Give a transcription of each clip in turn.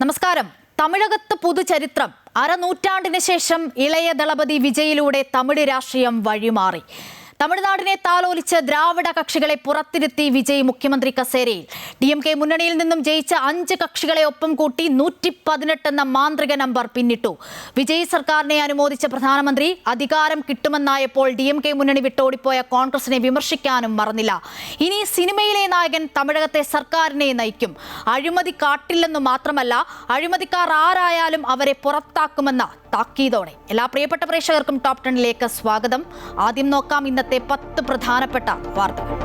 നമസ്കാരം. തമിഴകത്ത് പുതുചരിത്രം. അരനൂറ്റാണ്ടിന് ശേഷം ഇളയ ദളപതി വിജയിലൂടെ തമിഴ് രാഷ്ട്രീയം വഴിമാറി. തമിഴ്നാടിനെ താലോലിച്ച് ദ്രാവിഡ കക്ഷികളെ പുറത്തിരുത്തി വിജയ് മുഖ്യമന്ത്രി കസേരയിൽ. DMK മുന്നണിയിൽ നിന്നും ജയിച്ച 5 കക്ഷികളെ ഒപ്പം കൂട്ടി 118 എന്ന മാന്ത്രിക നമ്പർ പിന്നിട്ടു. വിജയ് സർക്കാരിനെ അനുമോദിച്ച പ്രധാനമന്ത്രി അധികാരം കിട്ടുമെന്നായപ്പോൾ DMK മുന്നണി വിട്ടോടിപ്പോയ കോൺഗ്രസിനെ വിമർശിക്കാനും മറന്നില്ല. ഇനി സിനിമയിലെ നായകൻ തമിഴകത്തെ സർക്കാരിനെ നയിക്കും. അഴിമതി കാട്ടില്ലെന്നു മാത്രമല്ല, അഴിമതിക്കാർ ആരായാലും അവരെ പുറത്താക്കുമെന്ന താക്കീതോടെ. എല്ലാ പ്രിയപ്പെട്ട പ്രേക്ഷകർക്കും ടോപ്പ് 10ലേക്ക് സ്വാഗതം. ആദ്യം നോക്കാം ഇന്നത്തെ 10 പ്രധാനപ്പെട്ട വാർത്തകൾ.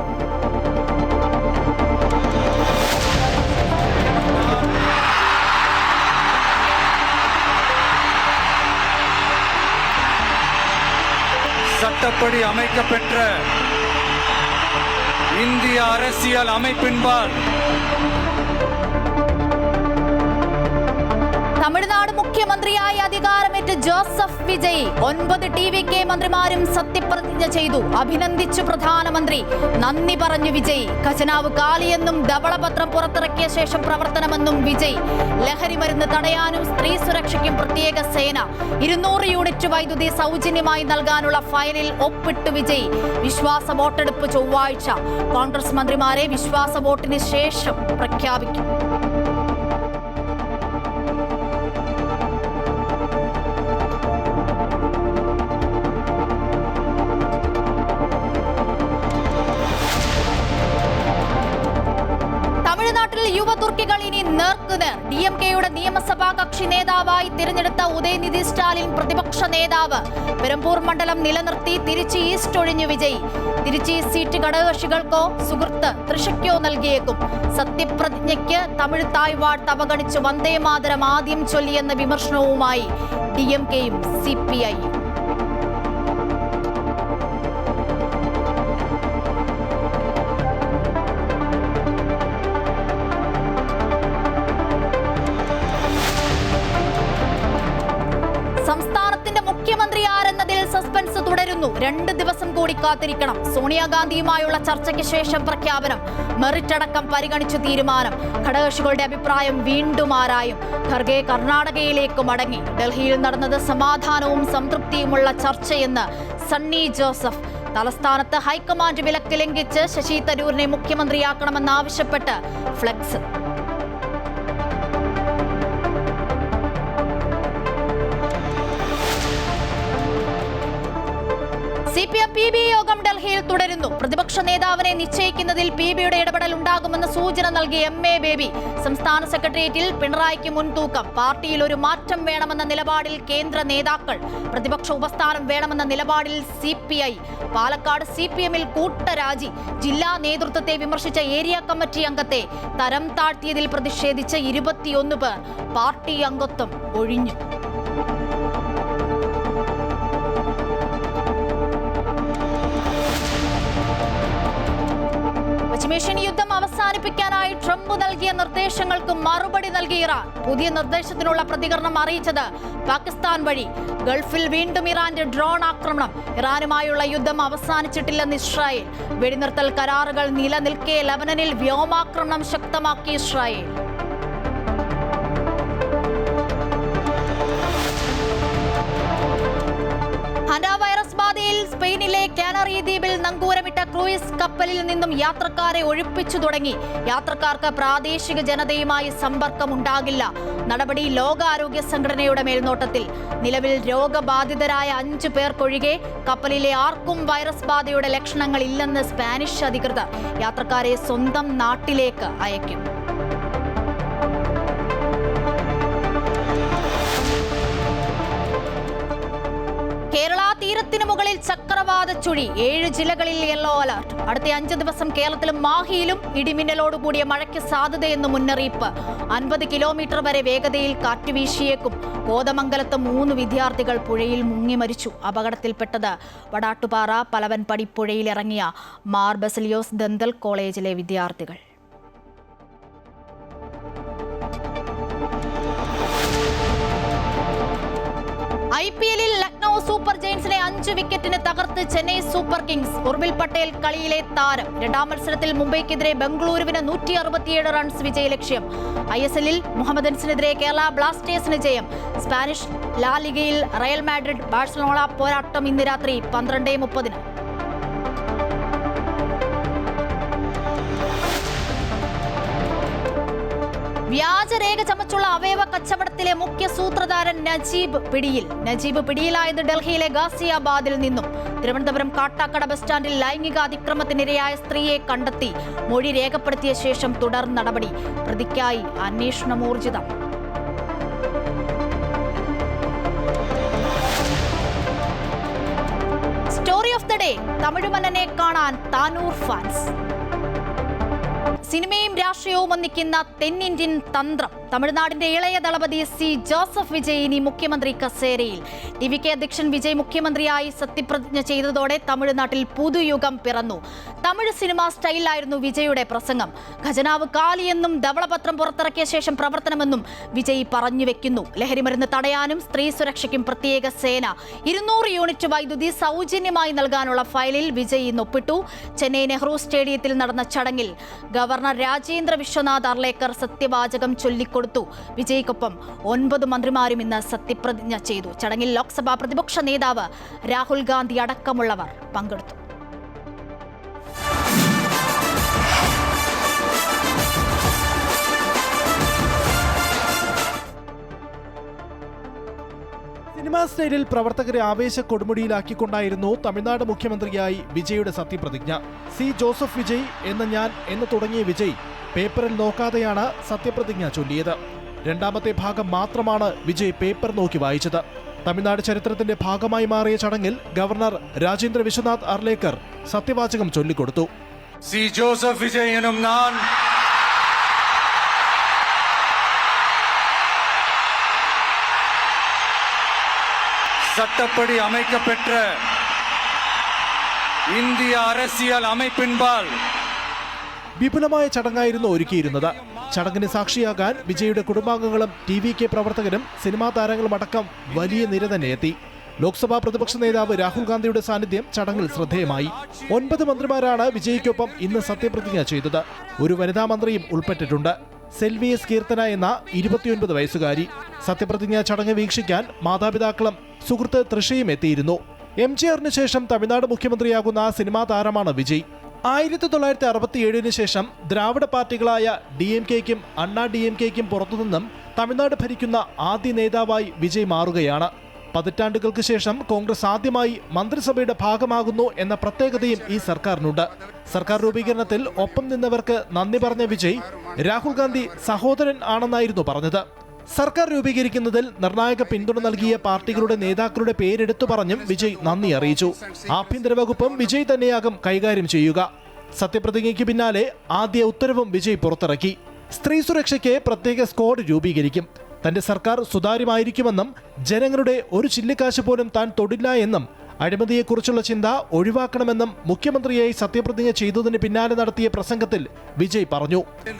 சட்டப்படி அமைக்கப்பெற்ற இந்திய அரசியல் அமைப்பின்பால் തമിഴ്നാട് മുഖ്യമന്ത്രിയായി അധികാരമേറ്റ് ജോസഫ് വിജയ്. 9 TVK മന്ത്രിമാരും സത്യപ്രതിജ്ഞ ചെയ്തു. അഭിനന്ദിച്ചു പ്രധാനമന്ത്രി. നന്ദി പറഞ്ഞു വിജയ്. ഖജനാവ് കാലിയെന്നും ധവളപത്രം പുറത്തിറക്കിയ ശേഷം പ്രവർത്തനമെന്നും വിജയ്. ലഹരി മരുന്ന് തടയാനും സ്ത്രീ സുരക്ഷയ്ക്കും പ്രത്യേക സേന. 200 യൂണിറ്റ് വൈദ്യുതി സൗജന്യമായി നൽകാനുള്ള ഫയലിൽ ഒപ്പിട്ടു വിജയ്. വിശ്വാസ വോട്ടെടുപ്പ് ചൊവ്വാഴ്ച. കോൺഗ്രസ് മന്ത്രിമാരെ വിശ്വാസ വോട്ടിന് ശേഷം പ്രഖ്യാപിക്കും. തമിഴ്നാട്ടിൽ യുവതുർക്കികൾ ഇനി നേർക്കുനേർ. DMKയുടെ നിയമസഭാ കക്ഷി നേതാവായി തിരഞ്ഞെടുത്ത ഉദയനിധി സ്റ്റാലിൻ പ്രതിപക്ഷ നേതാവ്. പെരമ്പൂർ മണ്ഡലം നിലനിർത്തി തിരുച്ചി ഈസ്റ്റ് ഒഴിഞ്ഞു വിജയ്. തിരുച്ചി സീറ്റ് ഘടകകക്ഷികൾക്കോ സുഹൃത്ത് തൃശയ്ക്കോ നൽകിയേക്കും. സത്യപ്രതിജ്ഞയ്ക്ക് തമിഴ് തായ്വാട്ട് അവഗണിച്ച് വന്ദേമാതരം ആദ്യം ചൊല്ലിയെന്ന വിമർശനവുമായി DMKയും CPIയും. സംസ്ഥാനത്തിന്റെ മുഖ്യമന്ത്രി ആരെന്നതിൽ സസ്പെൻസ് തുടരുന്നു. 2 ദിവസം കൂടി കാത്തിരിക്കണം. സോണിയാഗാന്ധിയുമായുള്ള ചർച്ചയ്ക്ക് ശേഷം പ്രഖ്യാപനം. മെറിറ്റ് അടക്കം പരിഗണിച്ചു തീരുമാനം. ഘടകകക്ഷികളുടെ അഭിപ്രായം വീണ്ടും ആരായും. ഖർഗെ കർണാടകയിലേക്ക് മടങ്ങി. ഡൽഹിയിൽ നടന്നത് സമാധാനവും സംതൃപ്തിയുമുള്ള ചർച്ചയെന്ന് സണ്ണി ജോസഫ്. തലസ്ഥാനത്ത് ഹൈക്കമാൻഡ് വിലക്ക് ലംഘിച്ച് ശശി തരൂരിനെ മുഖ്യമന്ത്രിയാക്കണമെന്നാവശ്യപ്പെട്ട് ഫ്ലെക്സ്. CPM PB യോഗം ഡൽഹിയിൽ തുടരുന്നു. പ്രതിപക്ഷ നേതാവിനെ നിശ്ചയിക്കുന്നതിൽ PBയുടെ ഇടപെടൽ ഉണ്ടാകുമെന്ന് സൂചന നൽകി MA ബേബി. സംസ്ഥാന സെക്രട്ടേറിയറ്റിൽ പിണറായിക്ക് മുൻതൂക്കം. പാർട്ടിയിൽ ഒരു മാറ്റം വേണമെന്ന നിലപാടിൽ കേന്ദ്ര നേതാക്കൾ. പ്രതിപക്ഷ ഉപസ്ഥാനം വേണമെന്ന നിലപാടിൽ CPI. പാലക്കാട് CPMൽ കൂട്ടരാജി. ജില്ലാ നേതൃത്വത്തെ വിമർശിച്ച ഏരിയ കമ്മിറ്റി അംഗത്തെ തരം താഴ്ത്തിയതിൽ പ്രതിഷേധിച്ച് 21 പേർ. പാർട്ടി അംഗത്വം ഒഴിഞ്ഞു. പശ്ചിമേഷ്യൻ യുദ്ധം അവസാനിപ്പിക്കാനായി ട്രംപ് നൽകിയ നിർദ്ദേശങ്ങൾക്ക് മറുപടി നൽകി ഇറാൻ. പുതിയ നിർദ്ദേശത്തിനുള്ള പ്രതികരണം അറിയിച്ചത് പാകിസ്ഥാൻ വഴി. ഗൾഫിൽ വീണ്ടും ഇറാന്റെ ഡ്രോൺ ആക്രമണം. ഇറാനുമായുള്ള യുദ്ധം അവസാനിച്ചിട്ടില്ലെന്ന് ഇസ്രായേൽ. വെടിനിർത്തൽ കരാറുകൾ നിലനിൽക്കെ ലബനനിൽ വ്യോമാക്രമണം ശക്തമാക്കി ഇസ്രായേൽ. ഹൻഡ വൈറസ് ബാധയിൽ സ്പെയിനിലെ കാനറി ദ്വീപിൽ നങ്കൂരമിട്ട ക്രൂയിസ് കപ്പലിൽ നിന്നും യാത്രക്കാരെ ഒഴിപ്പിച്ചു തുടങ്ങി. യാത്രക്കാർക്ക് പ്രാദേശിക ജനതയുമായി സമ്പർക്കമുണ്ടാകില്ല. നടപടി ലോകാരോഗ്യ സംഘടനയുടെ മേൽനോട്ടത്തിൽ. നിലവിൽ രോഗബാധിതരായ 5 പേർക്കൊഴികെ കപ്പലിലെ ആർക്കും വൈറസ് ബാധയുടെ ലക്ഷണങ്ങളില്ലെന്ന് സ്പാനിഷ് അധികൃതർ. യാത്രക്കാരെ സ്വന്തം നാട്ടിലേക്ക് അയക്കും. കേരള തീരത്തിന് മുകളിൽ ചക്രവാത ചുഴി. 7 ജില്ലകളിൽ യെല്ലോ അലർട്ട്. അടുത്ത 5 ദിവസം കേരളത്തിലും മാഹിയിലും ഇടിമിന്നലോടുകൂടിയ മഴയ്ക്ക് സാധ്യതയെന്ന് മുന്നറിയിപ്പ്. 50 കിലോമീറ്റർ വരെ വേഗതയിൽ കാറ്റ് വീശിയേക്കും. കോതമംഗലത്ത് 3 വിദ്യാർത്ഥികൾ പുഴയിൽ മുങ്ങി മരിച്ചു. അപകടത്തിൽപ്പെട്ടത് വടാട്ടുപാറ പലവൻപടി പുഴയിൽ ഇറങ്ങിയ മാർ ബസലിയോസ് ദന്തൽ കോളേജിലെ വിദ്യാർത്ഥികൾ. IPL ലക്നൗ സൂപ്പർ ജയൻസിനെ 5 വിക്കറ്റിന് തകർത്ത് ചെന്നൈ സൂപ്പർ കിങ്സ്. ഉർബിൽ പട്ടേൽ കളിയിലെ താരം. രണ്ടാം മത്സരത്തിൽ മുംബൈക്കെതിരെ ബംഗളൂരുവിന് 167 റൺസ് വിജയലക്ഷ്യം. ISL-ൽ മുഹമ്മദൻസിനെതിരെ കേരള ബ്ലാസ്റ്റേഴ്സിന് ജയം. Spanish La ലിഗയിൽ Real Madrid Barcelona പോരാട്ടം ഇന്ന് രാത്രി 12:30. വ്യാജരേഖ ചമച്ചുള്ള അവയവ കച്ചവടത്തിലെ മുഖ്യ സൂത്രധാരൻ നജീബ് പിടിയിലായത് ഡൽഹിയിലെ ഗാസിയാബാദിൽ നിന്നും. തിരുവനന്തപുരം കാട്ടാക്കട ബസ് സ്റ്റാൻഡിൽ ലൈംഗിക അതിക്രമത്തിനിരയായ സ്ത്രീയെ കണ്ടെത്തി. മൊഴി രേഖപ്പെടുത്തിയ ശേഷം തുടർ നടപടി. പ്രതിക്കായി അന്വേഷണം ഊർജിതം. Story of the day. Tamil മന്നനെ കാണാൻ താനൂർ ഫാൻസ്. സിനിമയും രാഷ്ട്രീയവും ഒന്നിക്കുന്ന തെന്നിന്ത്യൻ തന്ത്രം. തമിഴ്നാടിന്റെ ഇളയ ദളപതി സി ജോസഫ് വിജയ് ഇനി മുഖ്യമന്ത്രി കസേരയിൽ. DVK അധ്യക്ഷൻ വിജയ് മുഖ്യമന്ത്രിയായി സത്യപ്രതിജ്ഞ ചെയ്തതോടെ തമിഴ്നാട്ടിൽ പുതുയുഗം പിറന്നു. തമിഴ് സിനിമാ സ്റ്റൈലായിരുന്നു വിജയുടെ പ്രസംഗം. ഖജനാവ് കാലിയെന്നും ധവളപത്രം പുറത്തിറക്കിയ ശേഷം പ്രവർത്തനമെന്നും വിജയ് പറഞ്ഞു വെക്കുന്നു. ലഹരിമരുന്ന് തടയാനും സ്ത്രീ സുരക്ഷയ്ക്കും പ്രത്യേക സേന. 200 യൂണിറ്റ് വൈദ്യുതി സൗജന്യമായി നൽകാനുള്ള ഫയലിൽ വിജയ് ഇന്ന് ഒപ്പിട്ടു. ചെന്നൈ നെഹ്റു സ്റ്റേഡിയത്തിൽ നടന്ന ചടങ്ങിൽ ഗവർണർ രാജേന്ദ്ര വിശ്വനാഥ് അർലേക്കർ സത്യവാചകം ചൊല്ലിക്കൊടുത്തു. വിജയ്ക്കൊപ്പം 9 മന്ത്രിമാരും ഇന്ന് സത്യപ്രതിജ്ഞ ചെയ്തു. ചടങ്ങിൽ ലോക്സഭാ പ്രതിപക്ഷ നേതാവ് രാഹുൽ ഗാന്ധി അടക്കമുള്ളവർ പങ്കെടുത്തു. സിനിമാ സ്റ്റൈലിൽ പ്രവർത്തകരെ ആവേശ കൊടുമുടിയിലാക്കിക്കൊണ്ടായിരുന്നു തമിഴ്നാട് മുഖ്യമന്ത്രിയായി വിജയുടെ സത്യപ്രതിജ്ഞ. സി ജോസഫ് വിജയ് എന്ന് തുടങ്ങിയ വിജയ് പേപ്പറിൽ നോക്കാതെയാണ് സത്യപ്രതിജ്ഞ ചൊല്ലിയത്. രണ്ടാമത്തെ ഭാഗം മാത്രമാണ് വിജയ് പേപ്പർ നോക്കി വായിച്ചത്. തമിഴ്നാട് ചരിത്രത്തിന്റെ ഭാഗമായി മാറിയ ചടങ്ങിൽ ഗവർണർ രാജേന്ദ്ര വിശ്വനാഥ് അർലേക്കർ സത്യവാചകം ചൊല്ലിക്കൊടുത്തു. സി ജോസഫ് വിജയ് എന്നും ഞാൻ சட்டப்படி அமைக்கப்பெற்ற இந்திய அரசியல் அமைப்பின்பால். വിപുലമായ ചടങ്ങായിരുന്നു ഒരുക്കിയിരുന്നത്. ചടങ്ങിന് സാക്ഷിയാകാൻ വിജയുടെ കുടുംബാംഗങ്ങളും TVK പ്രവർത്തകരും സിനിമാ താരങ്ങളും അടക്കം വലിയ നിര തന്നെ എത്തി. ലോക്സഭാ പ്രതിപക്ഷ നേതാവ് രാഹുൽ ഗാന്ധിയുടെ സാന്നിധ്യം ചടങ്ങിൽ ശ്രദ്ധേയമായി. 9 മന്ത്രിമാരാണ് വിജയ്ക്കൊപ്പം ഇന്ന് സത്യപ്രതിജ്ഞ ചെയ്തത്. ഒരു വനിതാ മന്ത്രിയും ഉൾപ്പെട്ടിട്ടുണ്ട്. സെൽവി എസ് കീർത്തന എന്ന 29 വയസ്സുകാരി. സത്യപ്രതിജ്ഞാ ചടങ്ങ് വീക്ഷിക്കാൻ മാതാപിതാക്കളും സുഹൃത്ത് തൃഷയും എത്തിയിരുന്നു. MGRന് ശേഷം തമിഴ്നാട് മുഖ്യമന്ത്രിയാകുന്ന സിനിമാ താരമാണ് വിജയ്. 1967 ശേഷം ദ്രാവിഡ പാർട്ടികളായ DMKയ്ക്കും അണ്ണാ DMKയ്ക്കും പുറത്തുനിന്നും തമിഴ്നാട് ഭരിക്കുന്ന ആദ്യ നേതാവായി വിജയ് മാറുകയാണ്. പതിറ്റാണ്ടുകൾക്ക് ശേഷം കോൺഗ്രസ് ആദ്യമായി മന്ത്രിസഭയുടെ ഭാഗമാകുന്നു എന്ന പ്രത്യേകതയും ഈ സർക്കാരിനുണ്ട്. സർക്കാർ രൂപീകരണത്തിൽ ഒപ്പം നിന്നവർക്ക് നന്ദി പറഞ്ഞ വിജയ് രാഹുൽ ഗാന്ധി സഹോദരൻ ആണെന്നായിരുന്നു പറഞ്ഞത്. സർക്കാർ രൂപീകരിക്കുന്നതിൽ നിർണായക പിന്തുണ നൽകിയ പാർട്ടികളുടെ നേതാക്കളുടെ പേരെടുത്തു പറഞ്ഞും വിജയ് നന്ദി അറിയിച്ചു. ആഭ്യന്തര വകുപ്പും വിജയ് തന്നെയാകും കൈകാര്യം ചെയ്യുക. സത്യപ്രതിജ്ഞയ്ക്ക് പിന്നാലെ ആദ്യ ഉത്തരവും വിജയ് പുറത്തിറക്കി. സ്ത്രീ സുരക്ഷയ്ക്ക് പ്രത്യേക സ്ക്വാഡ് രൂപീകരിക്കും. തന്റെ സർക്കാർ സുതാര്യമായിരിക്കുമെന്നും ജനങ്ങളുടെ ഒരു ചില്ലിക്കാശ് പോലും താൻ തൊടില്ല എന്നും അഴിമതിയെക്കുറിച്ചുള്ള ചിന്ത ഒഴിവാക്കണമെന്നും മുഖ്യമന്ത്രിയായി സത്യപ്രതിജ്ഞ ചെയ്തതിന് പിന്നാലെ നടത്തിയ പ്രസംഗത്തിൽ വിജയ് പറഞ്ഞു.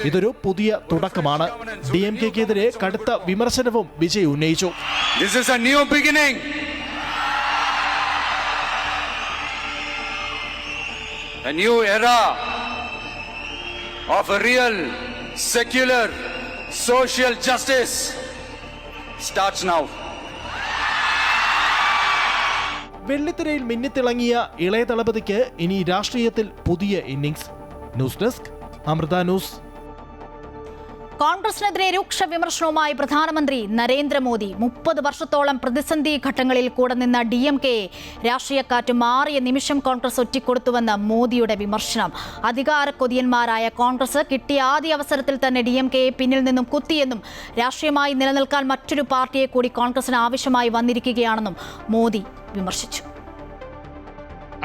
ഇതൊരു പുതിയ തുടക്കമാണ്. DMKക്കെതിരെ കടുത്ത വിമർശനവും വിജയ് ഉന്നയിച്ചു. This is a new beginning. A new era of a real secular social justice starts now. വെള്ളിത്തിരയിൽ മിന്നിത്തിളങ്ങിയ ഇളയ ദളപതിക്ക് ഇനി രാഷ്ട്രീയത്തിൽ പുതിയ innings. News desk Amrita news. കോൺഗ്രസിനെതിരെ രൂക്ഷ വിമർശനവുമായി പ്രധാനമന്ത്രി നരേന്ദ്രമോദി. 30 വർഷത്തോളം പ്രതിസന്ധി ഘട്ടങ്ങളിൽ കൂടെ നിന്ന DMKയെ രാഷ്ട്രീയക്കാറ്റ് മാറിയ നിമിഷം കോൺഗ്രസ് ഒറ്റിക്കൊടുത്തുവെന്ന് മോദിയുടെ വിമർശനം. അധികാര കൊതിയന്മാരായ കോൺഗ്രസ് കിട്ടിയ ആദ്യ അവസരത്തിൽ തന്നെ DMKയെ പിന്നിൽ നിന്നും കുത്തിയെന്നും രാഷ്ട്രീയമായി നിലനിൽക്കാൻ മറ്റൊരു പാർട്ടിയെ കൂടി കോൺഗ്രസിന് ആവശ്യമായി വന്നിരിക്കുകയാണെന്നും മോദി വിമർശിച്ചു.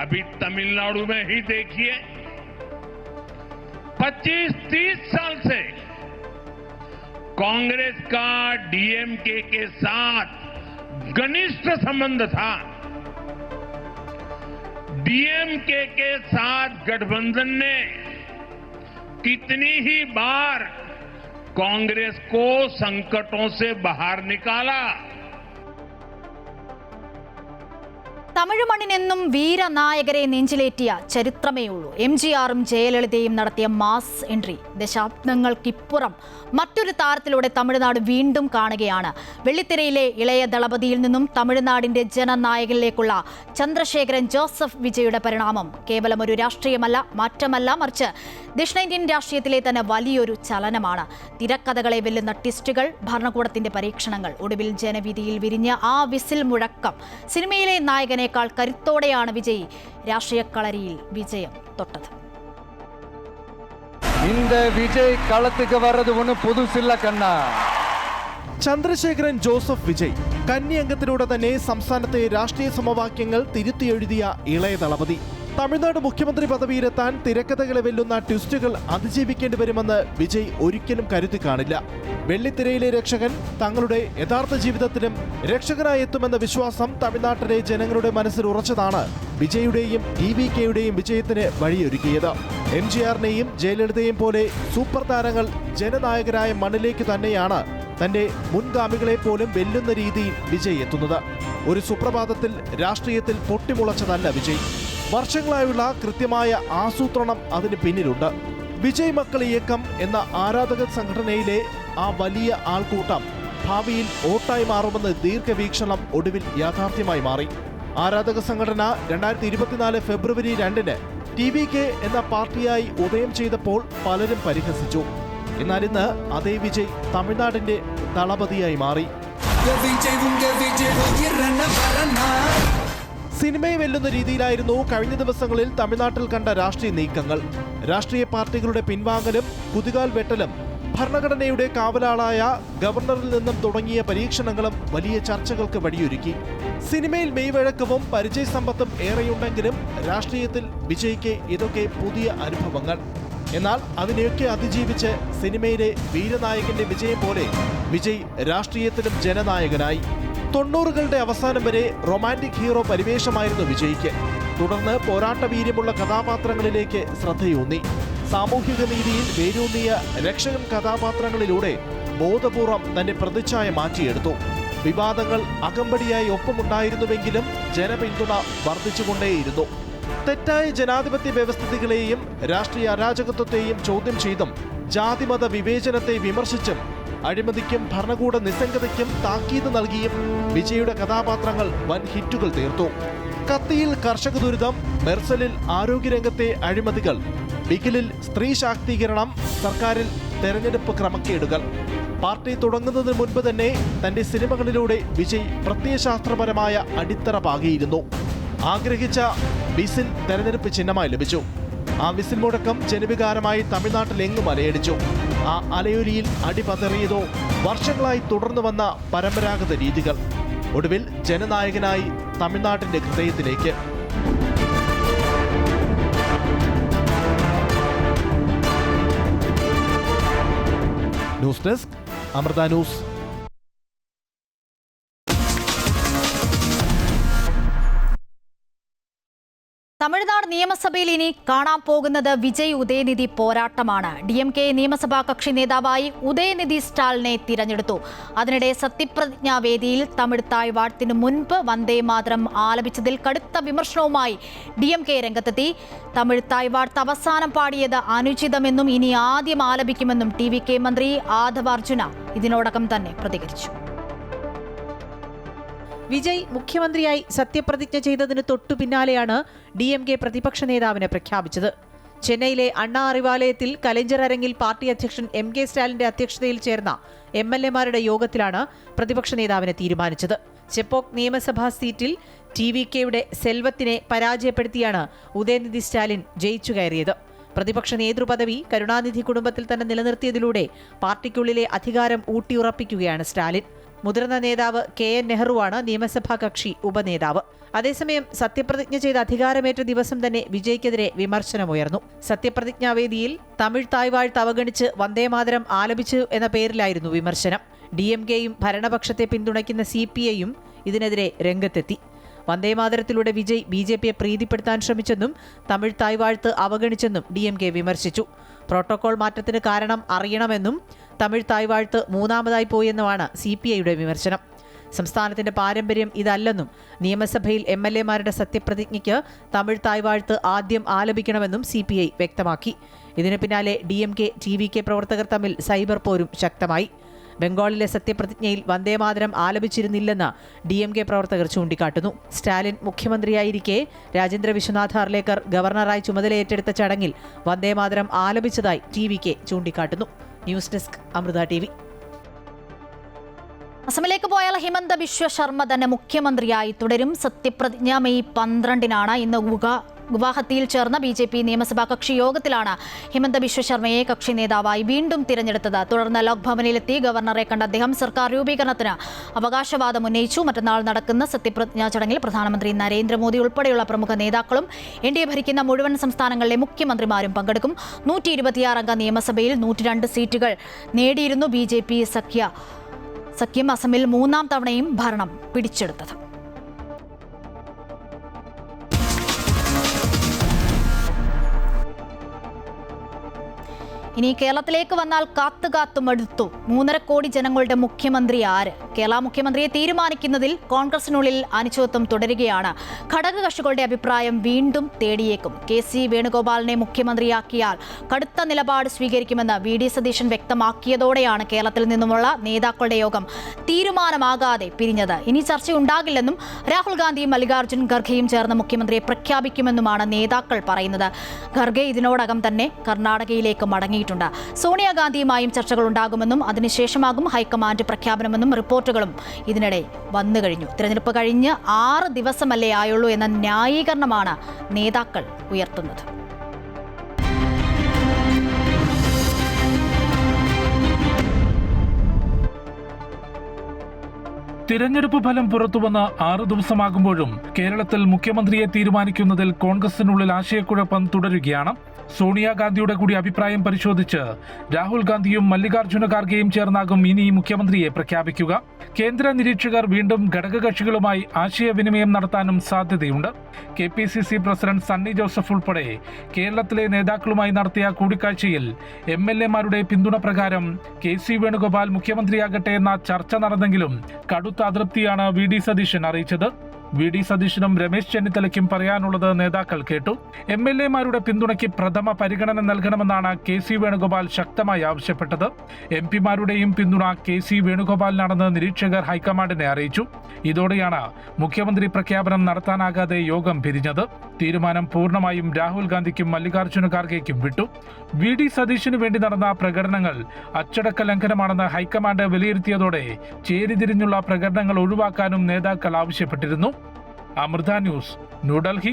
अभी तमिलनाडु में ही देखिए 25-30 साल से कांग्रेस का DMK के साथ घनिष्ठ संबंध था. DMK के साथ गठबंधन ने कितनी ही बार कांग्रेस को संकटों से बाहर निकाला. തമിഴ് മണ്ണിനെന്നും വീരനായകരെ നെഞ്ചിലേറ്റിയ ചരിത്രമേയുള്ളൂ. MGRും ജയലളിതയും നടത്തിയ മാസ് എൻട്രി ദശാബ്ദങ്ങൾക്കിപ്പുറം മറ്റൊരു താരത്തിലൂടെ തമിഴ്നാട് വീണ്ടും കാണുകയാണ്. വെള്ളിത്തിരയിലെ ഇളയ ദളപതിയിൽ നിന്നും തമിഴ്നാടിന്റെ ജനനായകനിലേക്കുള്ള ചന്ദ്രശേഖരൻ ജോസഫ് വിജയുടെ പരിണാമം കേവലം ഒരു രാഷ്ട്രീയമല്ല, മാറ്റമല്ല, മറിച്ച് ദക്ഷിണേന്ത്യൻ രാഷ്ട്രീയത്തിലെ തന്നെ വലിയൊരു ചലനമാണ്. തിരക്കഥകളെ വെല്ലുന്ന ട്വിസ്റ്റുകൾ, ഭരണകൂടത്തിന്റെ പരീക്ഷണങ്ങൾ, ഒടുവിൽ ജനവിധിയിൽ വിരിഞ്ഞ ആ വിസിൽ മുഴക്കം. സിനിമയിലെ നായകനേക്കാൾ കരുത്തോടെയാണ് വിജയ് രാഷ്ട്രീയ കളരിയിൽ വിജയം തൊട്ടത്. இந்த விஜய் களத்துக்கு வர்றது ஒன்றும் புதுசில்ல கண்ணா. ചന്ദ്രശേഖരൻ ജോസഫ് വിജയ് കന്നി അംഗത്തിലൂടെ തന്നെ സംസ്ഥാനത്തെ രാഷ്ട്രീയ സമവാക്യങ്ങൾ തിരുത്തിയെഴുതിയ ഇളയ ദളപതി. തമിഴ്നാട് മുഖ്യമന്ത്രി പദവിയിലെത്താൻ തിരക്കഥകളെ വെല്ലുന്ന ട്വിസ്റ്റുകൾ അതിജീവിക്കേണ്ടി വരുമെന്ന് വിജയ് ഒരിക്കലും കരുതി കാണില്ല. വെള്ളിത്തിരയിലെ രക്ഷകൻ തങ്ങളുടെ യഥാർത്ഥ ജീവിതത്തിലും രക്ഷകനായി എത്തുമെന്ന വിശ്വാസം തമിഴ്നാട്ടിലെ ജനങ്ങളുടെ മനസ്സിൽ ഉറച്ചതാണ് വിജയുടെയും TVKയുടെയും വിജയത്തിന് വഴിയൊരുക്കിയത്. MGRനെയും ജയലളിതയും പോലെ സൂപ്പർ താരങ്ങൾ ജനനായകരായ മണ്ണിലേക്ക് തന്നെയാണ് തന്റെ മുൻഗാമികളെ പോലും വെല്ലുന്ന രീതിയിൽ വിജയ് എത്തുന്നത്. ഒരു സുപ്രഭാതത്തിൽ രാഷ്ട്രീയത്തിൽ പൊട്ടിമുളച്ചതല്ല വിജയ്. വർഷങ്ങളായുള്ള കൃത്യമായ ആസൂത്രണം അതിന് പിന്നിലുണ്ട്. വിജയ് മക്കൾ ഇയക്കം എന്ന ആരാധക സംഘടനയിലെ ആ വലിയ ആൾക്കൂട്ടം ഭാവിയിൽ വോട്ടായി മാറുമെന്ന് ദീർഘവീക്ഷണം ഒടുവിൽ യാഥാർത്ഥ്യമായി മാറി. ആരാധക സംഘടന 2024 ഫെബ്രുവരി 2 TVK എന്ന പാർട്ടിയായി ഉദയം ചെയ്തപ്പോൾ പലരും പരിഹസിച്ചു. എന്നാൽ ഇന്ന് അതേ വിജയ് തമിഴ്നാടിന്റെ ദളപതിയായി മാറി. സിനിമയെ വെല്ലുന്ന രീതിയിലായിരുന്നു കഴിഞ്ഞ ദിവസങ്ങളിൽ തമിഴ്നാട്ടിൽ കണ്ട രാഷ്ട്രീയ നീക്കങ്ങൾ. രാഷ്ട്രീയ പാർട്ടികളുടെ പിൻവാങ്ങലും കുതികാൽ വെട്ടലും ഭരണഘടനയുടെ കാവലാളായ ഗവർണറിൽ നിന്നും തുടങ്ങിയ പരീക്ഷണങ്ങളും വലിയ ചർച്ചകൾക്ക് വഴിയൊരുക്കി. സിനിമയിൽ മെയ്വഴക്കവും പരിചയസമ്പത്തും ഏറെയുണ്ടെങ്കിലും രാഷ്ട്രീയത്തിൽ വിജയ്ക്ക് ഇതൊക്കെ പുതിയ അനുഭവങ്ങൾ. എന്നാൽ അതിനെയൊക്കെ അതിജീവിച്ച് സിനിമയിലെ വീരനായകന്റെ വിജയം പോലെ വിജയ് രാഷ്ട്രീയത്തിലും ജനനായകനായി. 90കളുടെ അവസാനം വരെ റൊമാന്റിക് ഹീറോ പരിവേഷമായിരുന്നു വിജയ്ക്ക്. തുടർന്ന് പോരാട്ട വീര്യമുള്ള കഥാപാത്രങ്ങളിലേക്ക് ശ്രദ്ധയൂന്നി. സാമൂഹിക നീതിയിൽ വേരൂന്നിയ രക്ഷകൻ കഥാപാത്രങ്ങളിലൂടെ ബോധപൂർവം തന്റെ പ്രതിച്ഛായ മാറ്റിയെടുത്തു. വിവാദങ്ങൾ അകമ്പടിയായി ഒപ്പമുണ്ടായിരുന്നുവെങ്കിലും ജനപിന്തുണ വർദ്ധിച്ചുകൊണ്ടേയിരുന്നു. തെറ്റായ ജനാധിപത്യ വ്യവസ്ഥിതികളെയും രാഷ്ട്രീയ അരാജകത്വത്തെയും ചോദ്യം ചെയ്തും ജാതിമത വിവേചനത്തെ വിമർശിച്ചും അഴിമതിക്കും ഭരണകൂട നിസ്സംഗതയ്ക്കും താക്കീത് നൽകിയും വിജയുടെ കഥാപാത്രങ്ങൾ വൻ ഹിറ്റുകൾ തീർത്തു. കത്തിയിൽ കർഷക ദുരിതം, മെർസലിൽ ആരോഗ്യരംഗത്തെ അഴിമതികൾ, ബിഗിലിൽ സ്ത്രീ ശാക്തീകരണം, സർക്കാരിൽ തെരഞ്ഞെടുപ്പ് ക്രമക്കേടുകൾ. പാർട്ടി തുടങ്ങുന്നതിന് മുൻപ് തന്നെ തന്റെ സിനിമകളിലൂടെ വിജയ് പ്രത്യയശാസ്ത്രപരമായ അടിത്തറ പാകിയിരുന്നു. ആഗ്രഹിച്ച വിസിൽ തെരഞ്ഞെടുപ്പ് ചിഹ്നമായി ലഭിച്ചു. ആ വിസിൽ മുഴക്കം ജനവികാരമായി തമിഴ്നാട്ടിലെങ്ങും അലയടിച്ചു. ആ അലയൊലിയിൽ അടിപതറിയതോ വർഷങ്ങളായി തുടർന്നു വന്ന പരമ്പരാഗത രീതികൾ. ഒടുവിൽ ജനനായകനായി തമിഴ്നാട്ടിന്റെ ഹൃദയത്തിലേക്ക്. News desk, Amrita news. Tamil Nadu നിയമസഭയിൽ ഇനി കാണാൻ പോകുന്നത് വിജയ് ഉദയനിധി പോരാട്ടമാണ്. DMK നിയമസഭാ കക്ഷി നേതാവായി ഉദയനിധി സ്റ്റാലിനെ തിരഞ്ഞെടുത്തു. അതിനിടെ സത്യപ്രതിജ്ഞാവേദിയിൽ തമിഴ് തായ്വാഴ്ത്തിനു മുൻപ് വന്ദേ മാതരം ആലപിച്ചതിൽ കടുത്ത വിമർശനവുമായി DMK രംഗത്തെത്തി. തമിഴ് തായ്വാഴ്ത്ത് അവസാനം പാടിയത് അനുചിതമെന്നും ഇനി ആദ്യം ആലപിക്കുമെന്നും TVK മന്ത്രി ആദവ അർജുന ഇതിനോടകം തന്നെ പ്രതികരിച്ചു. വിജയ് മുഖ്യമന്ത്രിയായി സത്യപ്രതിജ്ഞ ചെയ്തതിന് തൊട്ടു പിന്നാലെയാണ് DMK പ്രതിപക്ഷ നേതാവിനെ പ്രഖ്യാപിച്ചത്. ചെന്നൈയിലെ അണ്ണാ അറിവാലയത്തിൽ കലഞ്ചർ അരങ്ങിൽ പാർട്ടി അധ്യക്ഷൻ MK സ്റ്റാലിന്റെ അധ്യക്ഷതയിൽ ചേർന്ന MLA-മാരുടെ യോഗത്തിലാണ് പ്രതിപക്ഷ നേതാവിനെ തീരുമാനിച്ചത്. ചെപ്പോക്ക് നിയമസഭാ സീറ്റിൽ TVKയുടെ സെൽവത്തിനെ പരാജയപ്പെടുത്തിയാണ് ഉദയനിധി സ്റ്റാലിൻ ജയിച്ചു കയറിയത്. പ്രതിപക്ഷ നേതൃപദവി കരുണാനിധി കുടുംബത്തിൽ തന്നെ നിലനിർത്തിയതിലൂടെ പാർട്ടിക്കുള്ളിലെ അധികാരം ഊട്ടിയുറപ്പിക്കുകയാണ് സ്റ്റാലിൻ. മുതിർന്ന നേതാവ് KN നെഹ്റുവാണ് നിയമസഭാ കക്ഷി ഉപനേതാവ്. അതേസമയം സത്യപ്രതിജ്ഞ ചെയ്ത് അധികാരമേറ്റ ദിവസം തന്നെ വിജയ്ക്കെതിരെ വിമർശനമുയർന്നു. സത്യപ്രതിജ്ഞാവേദിയിൽ തമിഴ് തായ്വാഴ്ത്ത് അവഗണിച്ച് വന്ദേമാതരം ആലപിച്ചു എന്ന പേരിലായിരുന്നു വിമർശനം. DMKയും ഭരണപക്ഷത്തെ പിന്തുണയ്ക്കുന്ന CPIയും ഇതിനെതിരെ രംഗത്തെത്തി. വന്ദേമാതരത്തിലൂടെ വിജയ് BJPയെ പ്രീതിപ്പെടുത്താൻ ശ്രമിച്ചെന്നും തമിഴ് തായ്വാഴ്ത്ത് അവഗണിച്ചെന്നും DMK വിമർശിച്ചു. പ്രോട്ടോകോൾ മാറ്റത്തിന് കാരണം അറിയണമെന്നും തമിഴ് തായ്വാഴ്ത്ത് മൂന്നാമതായി പോയെന്നുമാണ് CPIയുടെ വിമർശനം. സംസ്ഥാനത്തിന്റെ പാരമ്പര്യം ഇതല്ലെന്നും നിയമസഭയിൽ MLA-മാരുടെ സത്യപ്രതിജ്ഞയ്ക്ക് തമിഴ് തായ്വാഴ്ത്ത് ആദ്യം ആലപിക്കണമെന്നും CPI വ്യക്തമാക്കി. ഇതിനു പിന്നാലെ DMK, TVK പ്രവർത്തകർ തമ്മിൽ സൈബർ പോരും ശക്തമായി. ബംഗാളിലെ സത്യപ്രതിജ്ഞയിൽ വന്ദേമാതരം ആലപിച്ചിരുന്നില്ലെന്ന് DMK പ്രവർത്തകർ ചൂണ്ടിക്കാട്ടുന്നു. സ്റ്റാലിൻ മുഖ്യമന്ത്രിയായിരിക്കെ രാജേന്ദ്ര വിശ്വനാഥ് ഹർലേക്കർ ഗവർണറായി ചുമതലയേറ്റെടുത്ത ചടങ്ങിൽ വന്ദേമാതരം ആലപിച്ചതായി TVK ചൂണ്ടിക്കാട്ടുന്നു. News desk Amrita TV. അസമിലേക്ക് പോയാൽ ഹിമന്ത ബിശ്വ ശർമ്മ തന്നെ മുഖ്യമന്ത്രിയായി തുടരും. സത്യപ്രതിജ്ഞ മെയ് 12-നാണ്. ഇന്ന് ഗുവാഹത്തിയിൽ ചേർന്ന BJP നിയമസഭാ കക്ഷി യോഗത്തിലാണ് ഹിമന്ത ബിശ്വ ശർമ്മയെ കക്ഷി നേതാവായി വീണ്ടും തിരഞ്ഞെടുത്തത്. തുടർന്ന് ലോക്ഭവനിലെത്തി ഗവർണറെ കണ്ട അദ്ദേഹം സർക്കാർ രൂപീകരണത്തിന് അവകാശവാദം ഉന്നയിച്ചു. മറ്റന്നാൾ നടക്കുന്ന സത്യപ്രതിജ്ഞാ ചടങ്ങിൽ പ്രധാനമന്ത്രി നരേന്ദ്രമോദി ഉൾപ്പെടെയുള്ള പ്രമുഖ നേതാക്കളും NDA ഭരിക്കുന്ന മുഴുവൻ സംസ്ഥാനങ്ങളിലെ മുഖ്യമന്ത്രിമാരും പങ്കെടുക്കും. 126 അംഗ നിയമസഭയിൽ 102 സീറ്റുകൾ നേടിയിരുന്നു BJP സഖ്യം അസമിൽ 3-ാം തവണയും ഭരണം പിടിച്ചെടുത്തത്. ഇനി കേരളത്തിലേക്ക് വന്നാൽ കാത്തു മടുത്തു. 3.5 കോടി ജനങ്ങളുടെ മുഖ്യമന്ത്രി ആര്? കേരള മുഖ്യമന്ത്രിയെ തീരുമാനിക്കുന്നതിൽ കോൺഗ്രസിനുള്ളിൽ അനിശ്ചിതത്വം തുടരുകയാണ്. ഘടകകക്ഷികളുടെ അഭിപ്രായം വീണ്ടും തേടിയേക്കും. KC വേണുഗോപാലിനെ മുഖ്യമന്ത്രിയാക്കിയാൽ കടുത്ത നിലപാട് സ്വീകരിക്കുമെന്ന് VD സതീശൻ വ്യക്തമാക്കിയതോടെയാണ് കേരളത്തിൽ നിന്നുമുള്ള നേതാക്കളുടെ യോഗം തീരുമാനമാകാതെ പിരിഞ്ഞത്. ഇനി ചർച്ചയുണ്ടാകില്ലെന്നും രാഹുൽ ഗാന്ധിയും മല്ലികാർജ്ജുൻ ഖർഗെയും ചേർന്ന് മുഖ്യമന്ത്രിയെ പ്രഖ്യാപിക്കുമെന്നുമാണ് നേതാക്കൾ പറയുന്നത്. ഖർഗെ ഇതിനോടകം തന്നെ കർണാടകയിലേക്ക് മടങ്ങി. സോണിയാഗാന്ധിയുമായും ചർച്ചകൾ ഉണ്ടാകുമെന്നും അതിനുശേഷമാകും ഹൈക്കമാൻഡ് പ്രഖ്യാപനമെന്നും റിപ്പോർട്ടുകളും ഇതിനിടെ വന്നു കഴിഞ്ഞു. തിരഞ്ഞെടുപ്പ് കഴിഞ്ഞ് 6 ദിവസമല്ലേ ആയുള്ളൂ എന്ന ന്യായീകരണമാണ് നേതാക്കൾ ഉയർത്തുന്നത്. തിരഞ്ഞെടുപ്പ് ഫലം പുറത്തുവന്ന് 6 ദിവസമാകുമ്പോഴും കേരളത്തിൽ മുഖ്യമന്ത്രിയെ തീരുമാനിക്കുന്നതിൽ കോൺഗ്രസിനുള്ളിൽ ആശയക്കുഴപ്പം തുടരുകയാണ്. സോണിയാഗാന്ധിയുടെ കൂടി അഭിപ്രായം പരിശോധിച്ച് രാഹുൽ ഗാന്ധിയും മല്ലികാർജ്ജുന ഖാർഗെയും ചേർന്നാകും ഇനി മുഖ്യമന്ത്രിയെ പ്രഖ്യാപിക്കുക. കേന്ദ്ര നിരീക്ഷകർ വീണ്ടും ഘടകകക്ഷികളുമായി ആശയവിനിമയം നടത്താനും സാധ്യതയുണ്ട്. KPCC പ്രസിഡന്റ് സണ്ണി ജോസഫ് ഉൾപ്പെടെ കേരളത്തിലെ നേതാക്കളുമായി നടത്തിയ കൂടിക്കാഴ്ചയിൽ MLA-മാരുടെ പിന്തുണ പ്രകാരം KC വേണുഗോപാൽ മുഖ്യമന്ത്രിയാകട്ടെ എന്ന ചർച്ച നടന്നെങ്കിലും കടുത്ത അതൃപ്തിയാണ് VD സതീശൻ അറിയിച്ചത്. VD സതീശനും രമേശ് ചെന്നിത്തലയ്ക്കും പറയാനുള്ളത് നേതാക്കൾ കേട്ടു. MLA-മാരുടെ പിന്തുണയ്ക്ക് പ്രഥമ പരിഗണന നൽകണമെന്നാണ് KC വേണുഗോപാൽ ശക്തമായി ആവശ്യപ്പെട്ടത്. MP-മാരുടെയും പിന്തുണ KC വേണുഗോപാലിനാണെന്ന് നിരീക്ഷകർ ഹൈക്കമാൻഡിനെ അറിയിച്ചു. ഇതോടെയാണ് മുഖ്യമന്ത്രി പ്രഖ്യാപനം നടത്താനാകാതെ യോഗം പിരിഞ്ഞത്. തീരുമാനം പൂർണ്ണമായും രാഹുൽ ഗാന്ധിക്കും മല്ലികാർജ്ജുന ഖാർഗെയ്ക്കും വിട്ടു. VD സതീശന് വേണ്ടി നടന്ന പ്രകടനങ്ങൾ അച്ചടക്ക ലംഘനമാണെന്ന് ഹൈക്കമാൻഡ് വിലയിരുത്തിയതോടെ ചേരിതിരിഞ്ഞുള്ള പ്രകടനങ്ങൾ ഒഴിവാക്കാനും നേതാക്കൾ ആവശ്യപ്പെട്ടിരുന്നു. അമൃത ന്യൂസ്, ന്യൂഡൽഹി.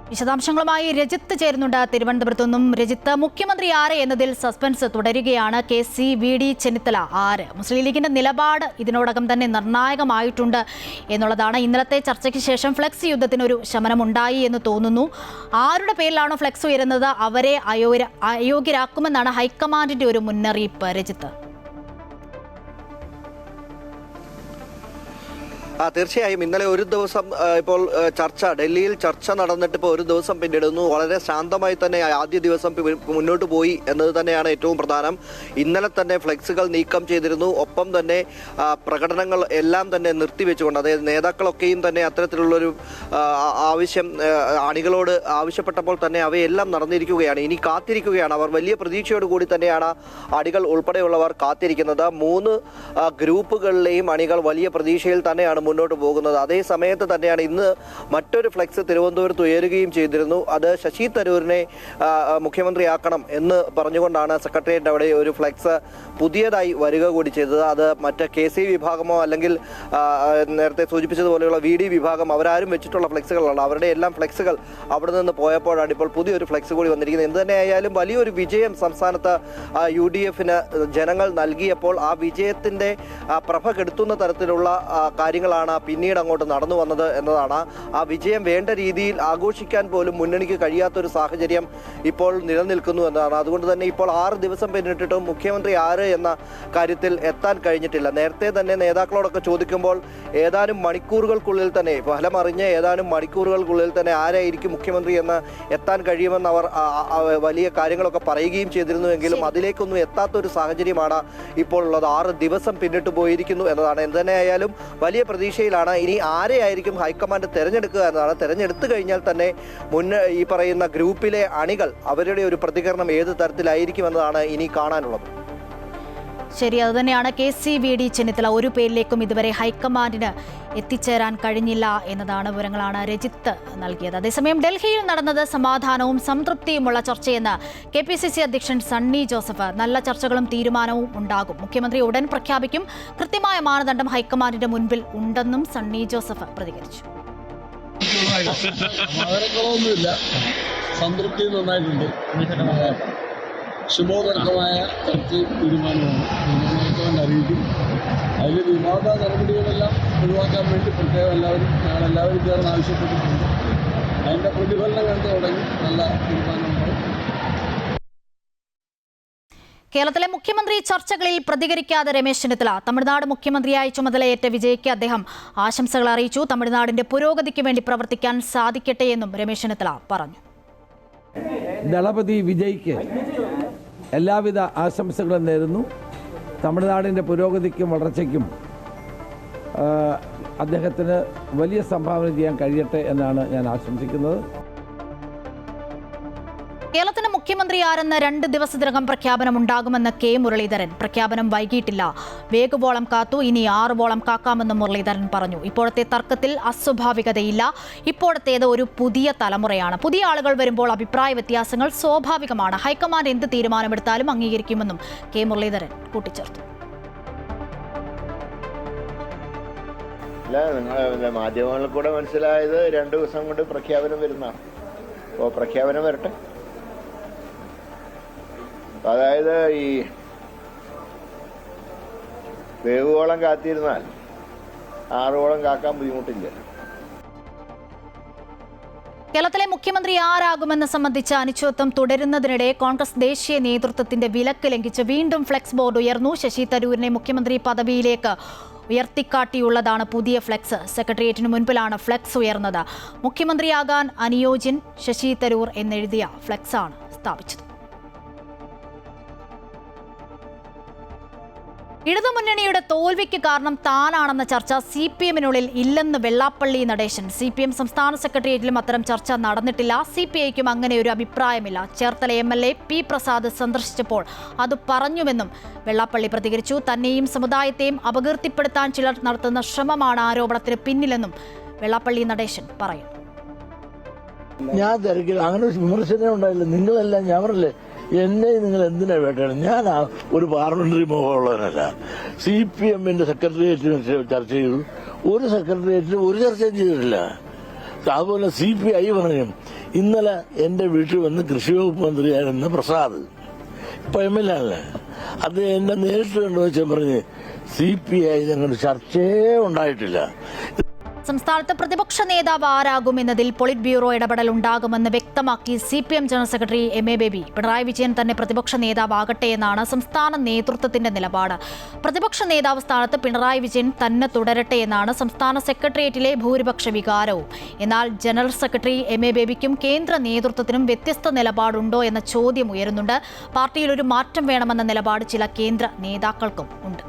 വിശദാംശങ്ങളുമായി രജിത്ത് ചേരുന്നുണ്ട് തിരുവനന്തപുരത്തു നിന്നും. രജിത്ത്, മുഖ്യമന്ത്രി ആര് എന്നതിൽ സസ്പെൻസ് തുടരുകയാണ്. KC, VD, ചെന്നിത്തല ആര്? മുസ്ലിം ലീഗിന്റെ നിലപാട് ഇതിനോടകം തന്നെ നിർണായകമായിട്ടുണ്ട് എന്നുള്ളതാണ്. ഇന്നലത്തെ ചർച്ചയ്ക്ക് ശേഷം ഫ്ലെക്സ് യുദ്ധത്തിനൊരു ശമനമുണ്ടായി എന്ന് തോന്നുന്നു. ആരുടെ പേരിലാണോ ഫ്ലെക്സ് ഉയരുന്നത് അവരെ അയോഗ്യരാക്കുമെന്നാണ് ഹൈക്കമാൻഡിന്റെ ഒരു മുന്നറിയിപ്പ്. രജിത്ത്. തീർച്ചയായും ഇന്നലെ ഒരു ദിവസം ഇപ്പോൾ ഡൽഹിയിൽ ചർച്ച നടന്നിട്ട് ഇപ്പോൾ ഒരു ദിവസം പിന്നിടുന്നു. വളരെ ശാന്തമായി തന്നെ ആദ്യ ദിവസം മുന്നോട്ട് പോയി എന്നത് തന്നെയാണ് ഏറ്റവും പ്രധാനം. ഇന്നലെ തന്നെ ഫ്ലെക്സുകൾ നീക്കം ചെയ്തിരുന്നു. ഒപ്പം തന്നെ പ്രകടനങ്ങൾ എല്ലാം തന്നെ നിർത്തിവെച്ചുകൊണ്ട്, അതായത് നേതാക്കളൊക്കെയും തന്നെ അത്തരത്തിലുള്ളൊരു ആവശ്യം അണികളോട് ആവശ്യപ്പെട്ടപ്പോൾ തന്നെ അവയെല്ലാം നടന്നിരിക്കുകയാണ്. ഇനി കാത്തിരിക്കുകയാണ് അവർ. വലിയ പ്രതീക്ഷയോട് കൂടി തന്നെയാണ് അണികൾ ഉൾപ്പെടെയുള്ളവർ കാത്തിരിക്കുന്നത്. 3 ഗ്രൂപ്പുകളിലെയും അണികൾ വലിയ പ്രതീക്ഷയിൽ തന്നെയാണ് മുന്നോട്ട് പോകുന്നത്. അതേ സമയത്ത് തന്നെയാണ് ഇന്ന് മറ്റൊരു ഫ്ലെക്സ് തിരുവനന്തപുരത്ത് ഉയരുകയും ചെയ്തിരുന്നു. അത് ശശി തരൂരിനെ മുഖ്യമന്ത്രിയാക്കണം എന്ന് പറഞ്ഞുകൊണ്ടാണ് സെക്രട്ടേറിയറ്റ് അവിടെ ഒരു ഫ്ലെക്സ് പുതിയതായി വരിക കൂടി ചെയ്തത്. അത് മറ്റ് KC വിഭാഗമോ അല്ലെങ്കിൽ നേരത്തെ സൂചിപ്പിച്ചതുപോലെയുള്ള VD വിഭാഗം അവരാരും വെച്ചിട്ടുള്ള ഫ്ലെക്സുകളാണ്. അവരുടെ എല്ലാം ഫ്ലെക്സുകൾ അവിടെ നിന്ന് പോയപ്പോഴാണ് ഇപ്പോൾ പുതിയൊരു ഫ്ലെക്സ് കൂടി വന്നിരിക്കുന്നത്. എന്ത് തന്നെയായാലും വലിയൊരു വിജയം സംസ്ഥാനത്ത് UDF-ന് ജനങ്ങൾ നൽകിയപ്പോൾ ആ വിജയത്തിൻ്റെ പ്രഭ കെടുത്തുന്ന തരത്തിലുള്ള കാര്യങ്ങൾ കാര്യങ്ങളാണ് പിന്നീട് അങ്ങോട്ട് നടന്നു വന്നത് എന്നതാണ്. ആ വിജയം വേണ്ട രീതിയിൽ ആഘോഷിക്കാൻ പോലും മുന്നണിക്ക് കഴിയാത്തൊരു സാഹചര്യം ഇപ്പോൾ നിലനിൽക്കുന്നു എന്നതാണ്. അതുകൊണ്ട് തന്നെ ഇപ്പോൾ 6 ദിവസം പിന്നിട്ടിട്ടും മുഖ്യമന്ത്രി ആര് എന്ന കാര്യത്തിൽ എത്താൻ കഴിഞ്ഞിട്ടില്ല. നേരത്തെ തന്നെ നേതാക്കളോടൊക്കെ ചോദിക്കുമ്പോൾ ഏതാനും മണിക്കൂറുകൾക്കുള്ളിൽ തന്നെ, ഫലം അറിഞ്ഞ് ഏതാനും മണിക്കൂറുകൾക്കുള്ളിൽ തന്നെ ആരായിരിക്കും മുഖ്യമന്ത്രി എന്ന് എത്താൻ കഴിയുമെന്ന് അവർ വലിയ കാര്യങ്ങളൊക്കെ പറയുകയും ചെയ്തിരുന്നുവെങ്കിലും അതിലേക്കൊന്നും എത്താത്തൊരു സാഹചര്യമാണ് ഇപ്പോൾ ഉള്ളത്. 6 ദിവസം പിന്നിട്ട് പോയിരിക്കുന്നു എന്നതാണ്. എന്തുതന്നെയായാലും വലിയ പ്രതീക്ഷയിലാണ്. ഇനി ആരെയായിരിക്കും ഹൈക്കമാൻഡ് തെരഞ്ഞെടുക്കുക എന്നതാണ്. തെരഞ്ഞെടുത്തു കഴിഞ്ഞാൽ തന്നെ ഈ പറയുന്ന ഗ്രൂപ്പിലെ അണികൾ അവരുടെ ഒരു പ്രതികരണം ഏത് തരത്തിലായിരിക്കുമെന്നതാണ് ഇനി കാണാനുള്ളത്. ശരി, അതുതന്നെയാണ്. KCVD ചെന്നിത്തല ഒരു പേരിലേക്കും ഇതുവരെ ഹൈക്കമാൻഡിന് എത്തിച്ചേരാൻ കഴിഞ്ഞില്ല എന്നതാണ് വിവരങ്ങളാണ് രജിത്ത് നൽകിയത്. അതേസമയം ഡൽഹിയിൽ നടന്നത് സമാധാനവും സംതൃപ്തിയുമുള്ള ചർച്ചയെന്ന് KPCC അധ്യക്ഷൻ സണ്ണി ജോസഫ്. നല്ല ചർച്ചകളും തീരുമാനവും ഉണ്ടാകും. മുഖ്യമന്ത്രി ഉടൻ പ്രഖ്യാപിക്കും. കൃത്യമായ മാനദണ്ഡം ഹൈക്കമാൻഡിന്റെ മുൻപിൽ ഉണ്ടെന്നും സണ്ണി ജോസഫ് പ്രതികരിച്ചു. സമാധാനക്കുറവൊന്നുമില്ല, സംതൃപ്തി നന്നായിട്ടുണ്ട്. ശുഭോദർക്കമായ ചർച്ചയും തീരുമാനമാണ് അറിയിക്കും. അതിൽ വിവാദ നടപടികളെല്ലാം ഒഴിവാക്കാൻ വേണ്ടി പ്രത്യേകം ഞങ്ങളെല്ലാവരും ചേർന്ന് ആവശ്യപ്പെട്ടിട്ടുണ്ട്. അതിൻ്റെ പ്രതിഫലനം കണ്ടു തുടങ്ങി നല്ല തീരുമാനമുണ്ടാവും. കേരളത്തിലെ മുഖ്യമന്ത്രി ചർച്ചകളിൽ പ്രതികരിക്കാതെ രമേശ് ചെന്നിത്തല. തമിഴ്നാട് മുഖ്യമന്ത്രിയായി ചുമതലയേറ്റ വിജയ്ക്ക് അദ്ദേഹം ആശംസകൾ അറിയിച്ചു. തമിഴ്നാടിന്റെ പുരോഗതിക്ക് വേണ്ടി പ്രവർത്തിക്കാൻ സാധിക്കട്ടെ എന്നും രമേശ് ചെന്നിത്തല പറഞ്ഞു. ദളപതി വിജയ്ക്ക് എല്ലാവിധ ആശംസകളും നേരുന്നു. തമിഴ്നാടിൻ്റെ പുരോഗതിക്കും വളർച്ചയ്ക്കും അദ്ദേഹത്തിന് വലിയ സംഭാവന ചെയ്യാൻ കഴിയട്ടെ എന്നാണ് ഞാൻ ആശംസിക്കുന്നത്. കേരളത്തിന് മുഖ്യമന്ത്രി ആരെന്ന് 2 ദിവസത്തിനകം പ്രഖ്യാപനമുണ്ടാകുമെന്ന് K മുരളീധരൻ. പ്രഖ്യാപനം വൈകിട്ടില്ല, വേഗവോളം കാത്തു, ഇനി 6 വോളം കാക്കാമെന്നും മുരളീധരൻ പറഞ്ഞു. ഇപ്പോഴത്തെ തർക്കത്തിൽ അസ്വാഭാവികതയില്ല. ഇപ്പോഴത്തേത് ഒരു പുതിയ തലമുറയാണ്. പുതിയ ആളുകൾ വരുമ്പോൾ അഭിപ്രായ വ്യത്യാസങ്ങൾ സ്വാഭാവികമാണ്. ഹൈക്കമാൻഡ് എന്ത് തീരുമാനമെടുത്താലും അംഗീകരിക്കുമെന്നും K മുരളീധരൻ കൂട്ടിച്ചേർത്തു. മാധ്യമങ്ങളിൽ കൂടെ മനസ്സിലായത് 2 ദിവസം കൊണ്ട് പ്രഖ്യാപനം വരുന്നതാണ്. അപ്പോൾ പ്രഖ്യാപനം വരട്ടെ. അതായത് ഈ വേവുവോളം കാത്തിരുന്നാൽ 6 വോളം കാക്കാൻ ബുദ്ധിമുട്ടില്ല. കേരളത്തിലെ മുഖ്യമന്ത്രി ആരാകുമെന്ന് സംബന്ധിച്ച അനിശ്ചിതത്വം തുടരുന്നതിനിടെ കോൺഗ്രസ് ദേശീയ നേതൃത്വത്തിന്റെ വിലക്ക് ലംഘിച്ച് വീണ്ടും ഫ്ലെക്സ് ബോർഡ് ഉയർന്നു. ശശി തരൂരിനെ മുഖ്യമന്ത്രി പദവിയിലേക്ക് ഉയർത്തിക്കാട്ടിയുള്ളതാണ് പുതിയ ഫ്ലെക്സ്. സെക്രട്ടേറിയറ്റിന് മുൻപിലാണ് ഫ്ലെക്സ് ഉയർന്നത്. മുഖ്യമന്ത്രിയാകാൻ അനുയോജ്യൻ ശശി തരൂർ എന്നെഴുതിയ ഫ്ലെക്സാണ് സ്ഥാപിച്ചത്. ഇടതുമുന്നണിയുടെ തോൽവിക്ക് കാരണം താനാണെന്ന ചർച്ച CPM-നുള്ളിൽ ഇല്ലെന്ന് വെള്ളാപ്പള്ളി നടേശൻ. CPM സംസ്ഥാന സെക്രട്ടേറിയറ്റിലും അത്തരം ചർച്ച നടന്നിട്ടില്ല. CPI-ക്കും അങ്ങനെ ഒരു അഭിപ്രായമില്ല. ചേർത്തല MLA P പ്രസാദ് സന്ദർശിച്ചപ്പോൾ അത് പറഞ്ഞുവെന്നും വെള്ളാപ്പള്ളി പ്രതികരിച്ചു. തന്നെയും സമുദായത്തെയും അപകീർത്തിപ്പെടുത്താൻ ചിലർ നടത്തുന്ന ശ്രമമാണ് ആരോപണത്തിന് പിന്നിലെന്നും വെള്ളാപ്പള്ളി നടേശൻ പറയുന്നു. ഞാൻ തിരക്കില്ല, അങ്ങനെ ഒരു വിമർശനം ഉണ്ടായില്ല. നിങ്ങളെല്ലാം ഞാൻ പറഞ്ഞില്ലേ, എന്നെ നിങ്ങൾ എന്തിനാ വേട്ടയാണ്? ഞാൻ ഒരു പാർലമെന്ററി മുഖമുള്ളവനല്ല. CPM-ന്റെ സെക്രട്ടേറിയറ്റിന് ചർച്ച ചെയ്തു. ഒരു സെക്രട്ടേറിയറ്റിന് ഒരു ചർച്ചയും ചെയ്തിട്ടില്ല. അതുപോലെ CPI പറഞ്ഞു, ഇന്നലെ എന്റെ വീട്ടിൽ വന്ന് കൃഷി വകുപ്പ് മന്ത്രിയായിരുന്ന പ്രസാദ്, ഇപ്പൊ MLA ആണല്ലേ, അത് എന്നെ നേരിട്ട് കണ്ടുവച്ചാൽ പറഞ്ഞ് CPI ഞങ്ങളുടെ ചർച്ചയേ ഉണ്ടായിട്ടില്ല. സംസ്ഥാനത്ത് പ്രതിപക്ഷ നേതാവ് ആരാകുമെന്നതിൽ പൊളിറ്റ് ബ്യൂറോ ഇടപെടൽ ഉണ്ടാകുമെന്ന് വ്യക്തമാക്കി CPM general secretary MA baby. Pinarayi Vijayan തന്നെ പ്രതിപക്ഷ നേതാവാകട്ടെ എന്നാണ് സംസ്ഥാന നേതൃത്വത്തിന്റെ നിലപാട്. പ്രതിപക്ഷ നേതാവ് സ്ഥാനത്ത് പിണറായി വിജയൻ തന്നെ തുടരട്ടെ എന്നാണ് സംസ്ഥാന സെക്രട്ടേറിയറ്റിലെ ഭൂരിപക്ഷ വികാരവും. എന്നാൽ ജനറൽ സെക്രട്ടറി MA ബേബിക്കും കേന്ദ്ര നേതൃത്വത്തിനും വ്യത്യസ്ത നിലപാടുണ്ടോ എന്ന ചോദ്യം ഉയരുന്നുണ്ട്. പാർട്ടിയിൽ ഒരു മാറ്റം വേണമെന്ന നിലപാട് ചില കേന്ദ്ര നേതാക്കൾക്കും ഉണ്ട്.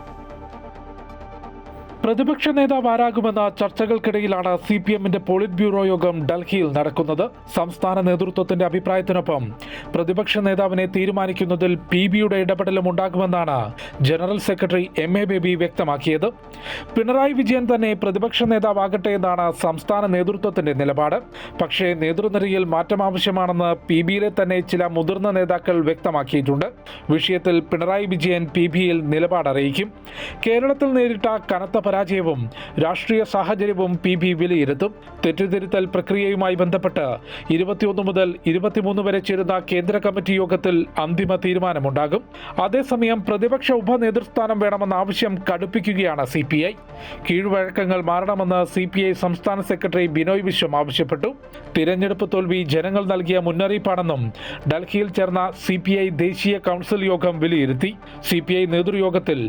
പ്രതിപക്ഷ നേതാവ് ആരാകുമെന്ന ചർച്ചകൾക്കിടയിലാണ് CPM-ന്റെ പോളിറ്റ് ബ്യൂറോ യോഗം ഡൽഹിയിൽ നടക്കുന്നത്. സംസ്ഥാന നേതൃത്വത്തിന്റെ അഭിപ്രായത്തിനൊപ്പം പ്രതിപക്ഷ നേതാവിനെ തീരുമാനിക്കുന്നതിൽ PB-യുടെ ഇടപെടലും ഉണ്ടാകുമെന്നാണ് ജനറൽ സെക്രട്ടറി MA ബേബി വ്യക്തമാക്കിയത്. പിണറായി വിജയൻ തന്നെ പ്രതിപക്ഷ നേതാവാകട്ടെ എന്നാണ് സംസ്ഥാന നേതൃത്വത്തിന്റെ നിലപാട്. പക്ഷേ നേതൃനിരയിൽ മാറ്റം ആവശ്യമാണെന്ന് PB-യിലെ തന്നെ ചില മുതിർന്ന നേതാക്കൾ വ്യക്തമാക്കിയിട്ടുണ്ട്. വിഷയത്തിൽ പിണറായി വിജയൻ PB-യിൽ നിലപാടറിയിക്കും. കേരളത്തിൽ നേരിട്ട കനത്ത പരാജയവും രാഷ്ട്രീയ സാഹചര്യവും PB വിലയിരുത്തും. തെറ്റുതിരുത്തൽ പ്രക്രിയയുമായി ബന്ധപ്പെട്ട് 21 മുതൽ 23 വരെ ചേരുന്ന കേന്ദ്ര കമ്മിറ്റി യോഗത്തിൽ അന്തിമ തീരുമാനമുണ്ടാകും. അതേസമയം പ്രതിപക്ഷ ഉപനേതൃസ്ഥാനം വേണമെന്ന ആവശ്യം കടുപ്പിക്കുകയാണ് CPI. കീഴ്വഴക്കങ്ങൾ മാറണമെന്ന് CPI സംസ്ഥാന സെക്രട്ടറി ബിനോയ് വിശ്വം ആവശ്യപ്പെട്ടു. തിരഞ്ഞെടുപ്പ് തോൽവി ജനങ്ങൾ നൽകിയ മുന്നറിയിപ്പാണെന്നും ഡൽഹിയിൽ ചേർന്ന CPI ദേശീയ കൗൺസിൽ യോഗം വിലയിരുത്തി. CPI നേതൃയോഗത്തിൽ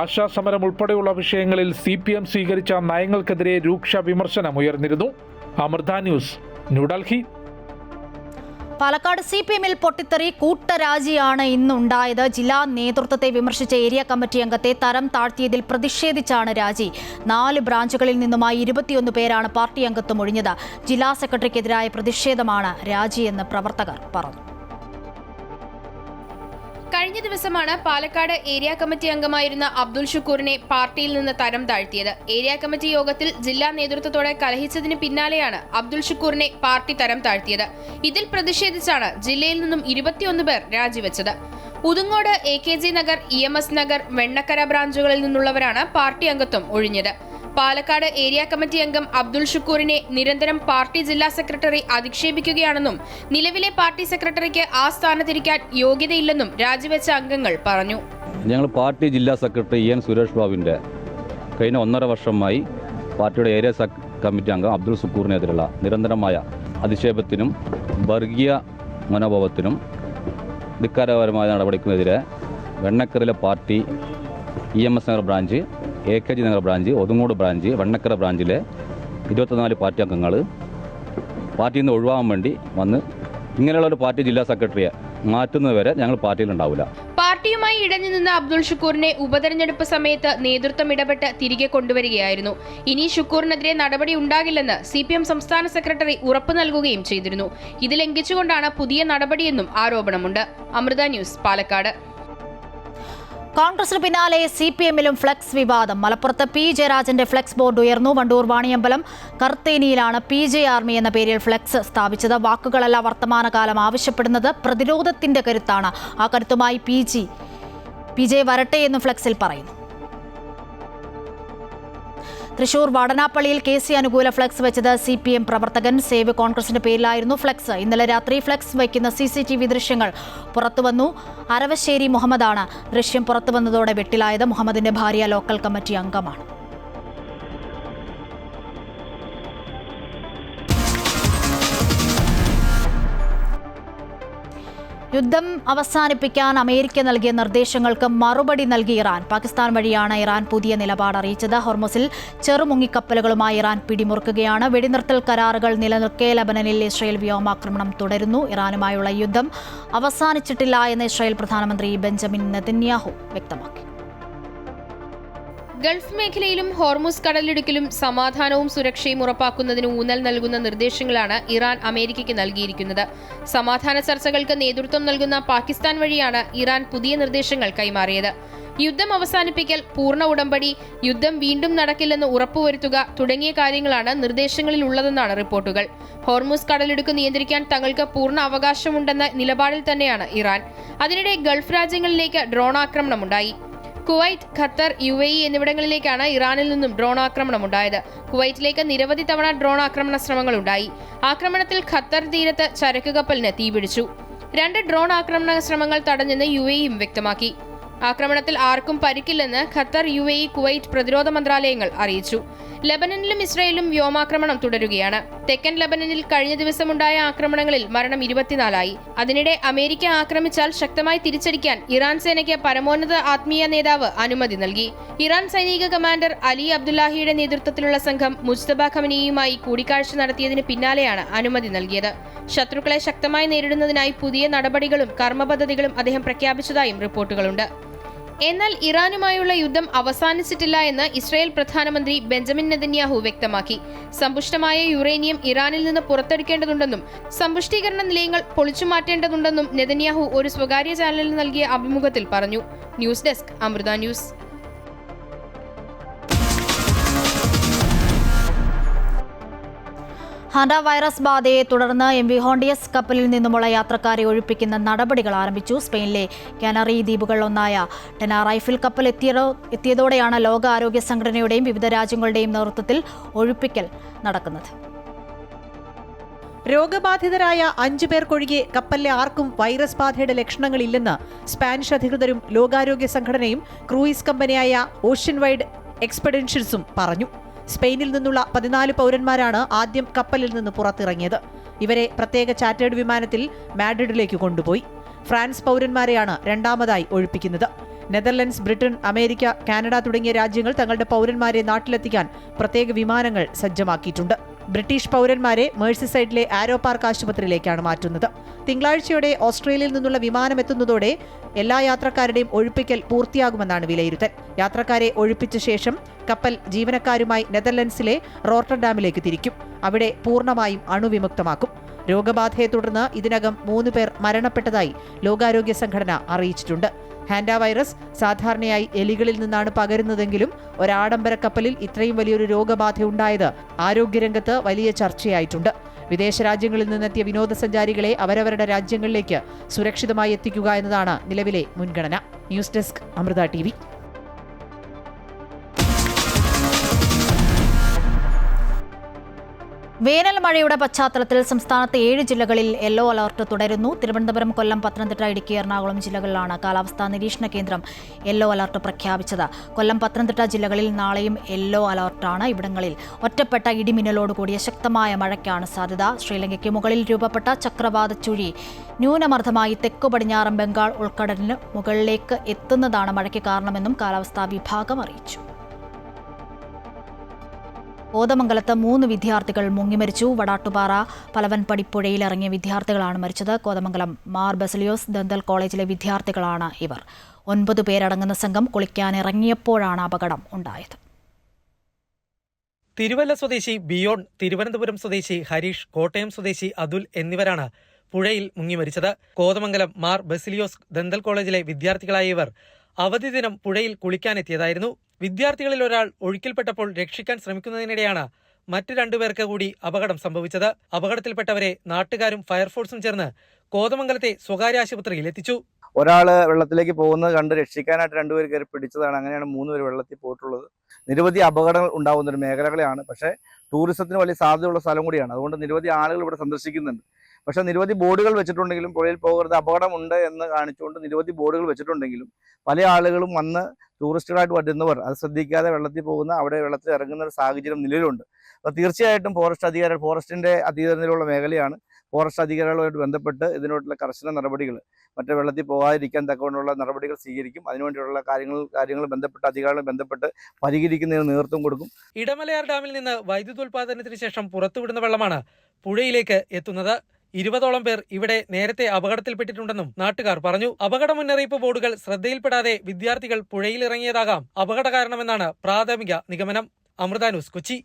ആശാസമരം ഉൾപ്പെടെയുള്ള വിഷയങ്ങളിൽ CPM സ്വീകരിച്ച നയങ്ങൾക്കെതിരെ രൂക്ഷ വിമർശനം ഉയർന്നിരുന്നു. അമൃത ന്യൂസ്, ന്യൂഡൽഹി. പാലക്കാട് CPMൽ പൊട്ടിത്തെറി, കൂട്ടരാജിയാണ് ഇന്നുണ്ടായത്. ജില്ലാ നേതൃത്വത്തെ വിമർശിച്ച ഏരിയ കമ്മിറ്റി അംഗത്തെ തരം താഴ്ത്തിയതിൽ പ്രതിഷേധിച്ചാണ് രാജി. 4 ബ്രാഞ്ചുകളിൽ നിന്നുമായി 21 പേരാണ് പാർട്ടി അംഗത്വം ഒഴിഞ്ഞത്. ജില്ലാ സെക്രട്ടറിക്കെതിരായ പ്രതിഷേധമാണ് രാജിയെന്ന് പ്രവർത്തകർ പറഞ്ഞു. കഴിഞ്ഞ ദിവസമാണ് പാലക്കാട് ഏരിയ കമ്മിറ്റി അംഗമായിരുന്ന അബ്ദുൾ ഷുക്കൂറിനെ പാർട്ടിയിൽ നിന്ന് തരം താഴ്ത്തിയത്. ഏരിയ കമ്മിറ്റി യോഗത്തിൽ ജില്ലാ നേതൃത്വത്തോടെ കലഹിച്ചതിന് പിന്നാലെയാണ് അബ്ദുൾ ഷുക്കൂറിനെ പാർട്ടി തരം താഴ്ത്തിയത്. ഇതിൽ പ്രതിഷേധിച്ചാണ് ജില്ലയിൽ നിന്നും 21 പേർ രാജിവെച്ചത്. ഉതുങ്ങോട്, AKG നഗർ, EMS നഗർ, വെണ്ണക്കര ബ്രാഞ്ചുകളിൽ നിന്നുള്ളവരാണ് പാർട്ടി അംഗത്വം ഒഴിഞ്ഞത്. പാലക്കാട് ഏരിയ കമ്മിറ്റി അംഗം അബ്ദുൾ ഷുക്കൂറിനെ നിരന്തരം പാർട്ടി ജില്ലാ സെക്രട്ടറി അധിക്ഷേപിക്കുകയാണെന്നും നിലവിലെ പാർട്ടി സെക്രട്ടറിക്ക് ആ സ്ഥാനത്തിരിക്കാൻ യോഗ്യതയില്ലെന്നും രാജിവെച്ച അംഗങ്ങൾ പറഞ്ഞു. ഞങ്ങൾ പാർട്ടി ജില്ലാ സെക്രട്ടറി EN സുരേഷ് ബാബുവിൻ്റെ കഴിഞ്ഞ 1.5 വർഷമായി പാർട്ടിയുടെ ഏരിയ കമ്മിറ്റി അംഗം അബ്ദുൾ ഷുക്കൂറിനെതിരെയുള്ള നിരന്തരമായ അധിക്ഷേപത്തിനും വർഗീയ മനോഭാവത്തിനും ധിക്കാരപരമായ നടപടിക്കുമെതിരെ വെണ്ണക്കരയിലെ party EMS Nagar branch, AKG Nagar branch, Othungode branch, Vennakkara ബ്രാഞ്ചിലെ 24 പാർട്ടി അംഗങ്ങൾ പാർട്ടിയിൽ നിന്ന് ഒഴിവാകാൻ വേണ്ടി വന്ന് ഇങ്ങനെയുള്ള ഒരു പാർട്ടി ജില്ലാ സെക്രട്ടറിയെ മാറ്റുന്നതുവരെ ഞങ്ങൾ പാർട്ടിയിലുണ്ടാവില്ല. പാർട്ടിയുമായി ഇടഞ്ഞു നിന്ന അബ്ദുൾ ഷുക്കൂറിനെ ഉപതെരഞ്ഞെടുപ്പ് സമയത്ത് നേതൃത്വം ഇടപെട്ട് തിരികെ കൊണ്ടുവരികയായിരുന്നു. ഇനി ഷുക്കൂറിനെതിരെ നടപടി ഉണ്ടാകില്ലെന്ന് CPM സംസ്ഥാന സെക്രട്ടറി ഉറപ്പു നൽകുകയും ചെയ്തിരുന്നു. ഇത് ലംഘിച്ചുകൊണ്ടാണ് പുതിയ നടപടിയെന്നും ആരോപണമുണ്ട്. അമൃത ന്യൂസ്, പാലക്കാട്. കോൺഗ്രസിന് പിന്നാലെ CPMലും ഫ്ലെക്സ് വിവാദം. മലപ്പുറത്ത് P ജയരാജന്റെ ഫ്ലെക്സ് ബോർഡ് ഉയർന്നു. വണ്ടൂർ വാണിയമ്പലം കർത്തേനിയിലാണ് PJ ആർമി എന്ന പേരിൽ ഫ്ലെക്സ് സ്ഥാപിച്ചത്. വാക്കുകളല്ല വർത്തമാനകാലം ആവശ്യപ്പെടുന്നത്, പ്രതിരോധത്തിന്റെ കരുത്താണ്. ആ കരുത്തുമായി PJ വരട്ടെ എന്നും ഫ്ലെക്സിൽ പറയുന്നു. തൃശൂർ വടനാപ്പള്ളിയിൽ KC അനുകൂല ഫ്ലെക്സ് വെച്ചത് CPM പ്രവർത്തകൻ. സേവ് കോൺഗ്രസിന്റെ പേരിലായിരുന്നു ഫ്ലെക്സ്. ഇന്നലെ രാത്രി ഫ്ലെക്സ് വയ്ക്കുന്ന CCTV ദൃശ്യങ്ങൾ പുറത്തുവന്നു. അരവശ്ശേരി മുഹമ്മദാണ് ദൃശ്യം പുറത്തുവന്നതോടെ വെട്ടിലായത്. മുഹമ്മദിന്റെ ഭാര്യ ലോക്കൽ കമ്മിറ്റി അംഗമാണ്. യുദ്ധം അവസാനിപ്പിക്കാൻ അമേരിക്ക നൽകിയ നിർദ്ദേശങ്ങൾക്ക് മറുപടി നൽകി ഇറാൻ. പാകിസ്ഥാൻ വഴിയാണ് ഇറാൻ പുതിയ നിലപാട് അറിയിച്ചത്. ഹോർമുസിൽ ചെറുമുങ്ങിക്കപ്പലുകളുമായി ഇറാൻ പിടിമുറുക്കുകയാണ്. വെടിനിർത്തൽ കരാറുകൾ നിലനിൽക്കെ ലബനനിൽ ഇസ്രായേൽ വ്യോമാക്രമണം തുടരുന്നു. ഇറാനുമായുള്ള യുദ്ധം അവസാനിച്ചിട്ടില്ല എന്ന് ഇസ്രായേൽ പ്രധാനമന്ത്രി ബെഞ്ചമിൻ നെതന്യാഹു വ്യക്തമാക്കി. ഗൾഫ് മേഖലയിലും ഹോർമുസ് കടലിടുക്കിലും സമാധാനവും സുരക്ഷയും ഉറപ്പാക്കുന്നതിന് ഊന്നൽ നൽകുന്ന നിർദ്ദേശങ്ങളാണ് ഇറാൻ അമേരിക്കയ്ക്ക് നൽകിയിരിക്കുന്നത്. സമാധാന ചർച്ചകൾക്ക് നേതൃത്വം നൽകുന്ന പാകിസ്ഥാൻ വഴിയാണ് ഇറാൻ പുതിയ നിർദ്ദേശങ്ങൾ കൈമാറിയത്. യുദ്ധം അവസാനിപ്പിക്കൽ, പൂർണ്ണ ഉടമ്പടി, യുദ്ധം വീണ്ടും നടക്കില്ലെന്ന് ഉറപ്പുവരുത്തുക തുടങ്ങിയ കാര്യങ്ങളാണ് നിർദ്ദേശങ്ങളിൽ ഉള്ളതെന്നാണ് റിപ്പോർട്ടുകൾ. ഹോർമുസ് കടലിടുക്ക് നിയന്ത്രിക്കാൻ തങ്ങൾക്ക് പൂർണ്ണ അവകാശമുണ്ടെന്ന നിലപാടിൽ തന്നെയാണ് ഇറാൻ. അതിനിടെ ഗൾഫ് രാജ്യങ്ങളിലേക്ക് ഡ്രോൺ ആക്രമണമുണ്ടായി. കുവൈറ്റ്, ഖത്തർ, UAE എന്നിവിടങ്ങളിലേക്കാണ് ഇറാനിൽ നിന്നും ഡ്രോൺ ആക്രമണം ഉണ്ടായത്. കുവൈറ്റിലേക്ക് നിരവധി തവണ ഡ്രോൺ ആക്രമണ ശ്രമങ്ങളുണ്ടായി. ആക്രമണത്തിൽ ഖത്തർ തീരത്ത് ചരക്ക് കപ്പലിന് തീപിടിച്ചു. 2 ഡ്രോൺ ആക്രമണ ശ്രമങ്ങൾ തടഞ്ഞെന്ന് UAEയും വ്യക്തമാക്കി. ആക്രമണത്തിൽ ആർക്കും പരിക്കില്ലെന്ന് ഖത്തർ, UAE, കുവൈറ്റ് പ്രതിരോധ മന്ത്രാലയങ്ങൾ അറിയിച്ചു. ലബനനിലും ഇസ്രായേലും വ്യോമാക്രമണം തുടരുകയാണ്. തെക്കൻ ലബനനിൽ കഴിഞ്ഞ ദിവസമുണ്ടായ ആക്രമണങ്ങളിൽ മരണം 24ആയി. അതിനിടെ അമേരിക്ക ആക്രമിച്ചാൽ ശക്തമായി തിരിച്ചടിക്കാൻ ഇറാൻ സേനയ്ക്ക് പരമോന്നത ആത്മീയ നേതാവ് അനുമതി നൽകി. ഇറാൻ സൈനിക കമാൻഡർ അലി അബ്ദുല്ലാഹിയുടെ നേതൃത്വത്തിലുള്ള സംഘം മുജ്തബ ഖമനിയുമായി കൂടിക്കാഴ്ച നടത്തിയതിന് പിന്നാലെയാണ് അനുമതി നൽകിയത്. ശത്രുക്കളെ ശക്തമായി നേരിടുന്നതിനായി പുതിയ നടപടികളും കർമ്മപദ്ധതികളും അദ്ദേഹം പ്രഖ്യാപിച്ചതായും റിപ്പോർട്ടുകളുണ്ട്. എന്നാൽ ഇറാനുമായുള്ള യുദ്ധം അവസാനിച്ചിട്ടില്ല എന്ന് ഇസ്രായേൽ പ്രധാനമന്ത്രി ബെഞ്ചമിൻ നെതന്യാഹു വ്യക്തമാക്കി. സമ്പുഷ്ടമായ യുറേനിയം ഇറാനിൽ നിന്ന് പുറത്തെടുക്കേണ്ടതുണ്ടെന്നും സമ്പുഷ്ടീകരണ നിലയങ്ങൾ പൊളിച്ചുമാറ്റേണ്ടതുണ്ടെന്നും നെതന്യാഹു ഒരു സ്വകാര്യ ചാനലിന് നൽകിയ അഭിമുഖത്തിൽ പറഞ്ഞു. News desk, Amrita news. Hanta virus ബാധയെ തുടർന്ന് MV ഹോണ്ടിയസ് കപ്പലിൽ നിന്നുമുള്ള യാത്രക്കാരെ ഒഴിപ്പിക്കുന്ന നടപടികൾ ആരംഭിച്ചു. സ്പെയിനിലെ കാനറി ദ്വീപുകളിലൊന്നായ ടെനറൈഫിൽ കപ്പൽ എത്തിയതോടെയാണ് ലോകാരോഗ്യ സംഘടനയുടെയും വിവിധ രാജ്യങ്ങളുടെയും നേതൃത്വത്തിൽ ഒഴിപ്പിക്കൽ നടക്കുന്നത്. രോഗബാധിതരായ 5 പേർക്കൊഴികെ കപ്പലിലെ ആർക്കും വൈറസ് ബാധയുടെ ലക്ഷണങ്ങളില്ലെന്ന് സ്പാനിഷ് അധികൃതരും ലോകാരോഗ്യ സംഘടനയും ക്രൂയിസ് കമ്പനിയായ ഓഷ്യൻ വൈഡ് എക്സ്പെഡിഷൻസും പറഞ്ഞു. സ്പെയിനിൽ നിന്നുള്ള 14 പൗരന്മാരാണ് ആദ്യം കപ്പലിൽ നിന്ന് പുറത്തിറങ്ങിയത്. ഇവരെ പ്രത്യേക ചാർട്ടേഡ് വിമാനത്തിൽ മാഡ്രിഡിലേക്ക് കൊണ്ടുപോയി. ഫ്രാൻസ് പൗരന്മാരെയാണ് രണ്ടാമതായി ഒഴിപ്പിക്കുന്നത്. നെതർലൻഡ്സ്, ബ്രിട്ടൻ, അമേരിക്ക, കാനഡ തുടങ്ങിയ രാജ്യങ്ങൾ തങ്ങളുടെ പൗരന്മാരെ നാട്ടിലെത്തിക്കാൻ പ്രത്യേക വിമാനങ്ങൾ സജ്ജമാക്കിയിട്ടുണ്ട്. ബ്രിട്ടീഷ് പൗരന്മാരെ മേഴ്സിസൈഡിലെ ആരോ പാർക്ക് ആശുപത്രിയിലേക്കാണ് മാറ്റുന്നത്. തിങ്കളാഴ്ചയോടെ ഓസ്ട്രേലിയയിൽ നിന്നുള്ള വിമാനം എത്തുന്നതോടെ എല്ലാ യാത്രക്കാരുടെയും ഒഴിപ്പിക്കൽ പൂർത്തിയാകുമെന്നാണ് വിലയിരുത്തൽ. യാത്രക്കാരെ ഒഴിപ്പിച്ച ശേഷം കപ്പൽ ജീവനക്കാരുമായി നെതർലൻഡ്സിലെ റോട്ടർഡാമിലേക്ക് തിരിക്കും. അവിടെ പൂർണ്ണമായും അണുവിമുക്തമാക്കും. രോഗബാധയെ തുടർന്ന് ഇതിനകം 3 പേർ മരണപ്പെട്ടതായി ലോകാരോഗ്യ സംഘടന അറിയിച്ചിട്ടുണ്ട്. ഹാൻഡ വൈറസ് സാധാരണയായി എലികളിൽ നിന്നാണ് പകരുന്നതെങ്കിലും ഒരാഡംബര കപ്പലിൽ ഇത്രയും വലിയൊരു രോഗബാധയുണ്ടായത് ആരോഗ്യരംഗത്ത് വലിയ ചർച്ചയായിട്ടുണ്ട്. വിദേശ രാജ്യങ്ങളിൽ നിന്നെത്തിയ വിനോദസഞ്ചാരികളെ അവരവരുടെ രാജ്യങ്ങളിലേക്ക് സുരക്ഷിതമായി എത്തിക്കുക എന്നതാണ് നിലവിലെ മുൻഗണന. News desk, Amrita TV. വേനൽ മഴയുടെ പശ്ചാത്തലത്തിൽ സംസ്ഥാനത്തെ 7 ജില്ലകളിൽ യെല്ലോ അലർട്ട് തുടരുന്നു. തിരുവനന്തപുരം, കൊല്ലം, പത്തനംതിട്ട, ഇടുക്കി, എറണാകുളം ജില്ലകളിലാണ് കാലാവസ്ഥാ നിരീക്ഷണ കേന്ദ്രം യെല്ലോ അലർട്ട് പ്രഖ്യാപിച്ചത്. കൊല്ലം, പത്തനംതിട്ട ജില്ലകളിൽ നാളെയും യെല്ലോ അലർട്ടാണ്. ഇവിടങ്ങളിൽ ഒറ്റപ്പെട്ട ഇടിമിന്നലോടുകൂടിയ ശക്തമായ മഴയ്ക്കാണ് സാധ്യത. ശ്രീലങ്കയ്ക്ക് മുകളിൽ രൂപപ്പെട്ട ചക്രവാത ചുഴി ന്യൂനമർദ്ദമായി തെക്കു പടിഞ്ഞാറൻ ബംഗാൾ ഉൾക്കടലിന് മുകളിലേക്ക് എത്തുന്നതാണ് മഴയ്ക്ക് കാരണമെന്നും കാലാവസ്ഥാ വിഭാഗം അറിയിച്ചു. കോതമംഗലത്ത് 3 വിദ്യാർത്ഥികൾ മുങ്ങിമരിച്ചു. വടാട്ടുപാറ പലവൻ പടിപ്പുഴയിൽ ഇറങ്ങിയ വിദ്യാർത്ഥികളാണ് മരിച്ചത്. കോതമംഗലം മാർ ബസലിയോസ് ദന്തൽ കോളേജിലെ വിദ്യാർത്ഥികളാണ് ഇവർ. 9 പേരടങ്ങുന്ന സംഘം കുളിക്കാനിറങ്ങിയപ്പോഴാണ് അപകടം ഉണ്ടായത്. തിരുവല്ല സ്വദേശി ബിയോൺ, തിരുവനന്തപുരം സ്വദേശി ഹരീഷ്, കോട്ടയം സ്വദേശി അതുൽ എന്നിവരാണ് പുഴയിൽ മുങ്ങിമരിച്ചത്. കോതമംഗലം മാർ ബസലിയോസ് ദന്തൽ കോളേജിലെ വിദ്യാർത്ഥികളായ ഇവർ അവധി ദിനം പുഴയിൽ കുളിക്കാനെത്തിയതായിരുന്നു. വിദ്യാർത്ഥികളിൽ ഒരാൾ ഒഴുക്കിൽപ്പെട്ടപ്പോൾ രക്ഷിക്കാൻ ശ്രമിക്കുന്നതിനിടെയാണ് മറ്റ് 2 പേർക്ക് കൂടി അപകടം സംഭവിച്ചത്. അപകടത്തിൽപ്പെട്ടവരെ നാട്ടുകാരും ഫയർഫോഴ്സും ചേർന്ന് കോതമംഗലത്തെ സ്വകാര്യ ആശുപത്രിയിൽ എത്തിച്ചു. ഒരാൾ വെള്ളത്തിലേക്ക് പോകുന്നത് കണ്ട് രക്ഷിക്കാനായിട്ട് 2 പേർ കയറി പിടിച്ചതാണ്. അങ്ങനെയാണ് 3 പേർ വെള്ളത്തിൽ പോയിട്ടുള്ളത്. നിരവധി അപകടങ്ങൾ ഉണ്ടാകുന്ന ഒരു മേഖലകളാണ്. പക്ഷേ ടൂറിസത്തിന് വലിയ സാധ്യതയുള്ള സ്ഥലം കൂടിയാണ്. അതുകൊണ്ട് നിരവധി ആളുകൾ ഇവിടെ സന്ദർശിക്കുന്നുണ്ട്. പക്ഷേ നിരവധി ബോർഡുകൾ വെച്ചിട്ടുണ്ടെങ്കിലും പുഴയിൽ പോകരുത്, അപകടമുണ്ട് എന്ന് കാണിച്ചുകൊണ്ട് നിരവധി ബോർഡുകൾ വെച്ചിട്ടുണ്ടെങ്കിലും പല ആളുകളും വന്ന് ടൂറിസ്റ്റുകളായിട്ട് വരുന്നവർ അത് ശ്രദ്ധിക്കാതെ വെള്ളത്തിൽ പോകുന്ന, അവിടെ വെള്ളത്തിൽ ഇറങ്ങുന്ന ഒരു സാഹചര്യം നിലവിലുണ്ട്. അപ്പോൾ തീർച്ചയായിട്ടും ഫോറസ്റ്റിൻ്റെ അധീനതയിലുള്ള മേഖലയാണ്. ഫോറസ്റ്റ് അധികാരികളുമായിട്ട് ബന്ധപ്പെട്ട് ഇതിനോടുള്ള കർശന നടപടികൾ, മറ്റേ വെള്ളത്തിൽ പോകാതിരിക്കാൻ തക്കവണ്ണമുള്ള നടപടികൾ സ്വീകരിക്കും. അതിനുവേണ്ടിയുള്ള കാര്യങ്ങൾ ബന്ധപ്പെട്ട് അധികാരികളുമായി ബന്ധപ്പെട്ട് പരിഹരിക്കുന്നതിന് നേതൃത്വം കൊടുക്കും. ഇടമലയാർ ഡാമിൽ നിന്ന് വൈദ്യുതോൽപാദനത്തിന് ശേഷം പുറത്തുവിടുന്ന വെള്ളമാണ് പുഴയിലേക്ക് എത്തുന്നത്. 20ഓളം പേർ ഇവിടെ നേരത്തെ അപകടത്തിൽപ്പെട്ടിട്ടുണ്ടെന്നും നാട്ടുകാർ പറഞ്ഞു. അപകട മുന്നറിയിപ്പ് ബോർഡുകൾ ശ്രദ്ധയിൽപ്പെടാതെ വിദ്യാർത്ഥികൾ പുഴയിലിറങ്ങിയതാകാം അപകട കാരണമെന്നാണ് പ്രാഥമിക നിഗമനം. അമൃത ന്യൂസ്, കൊച്ചി.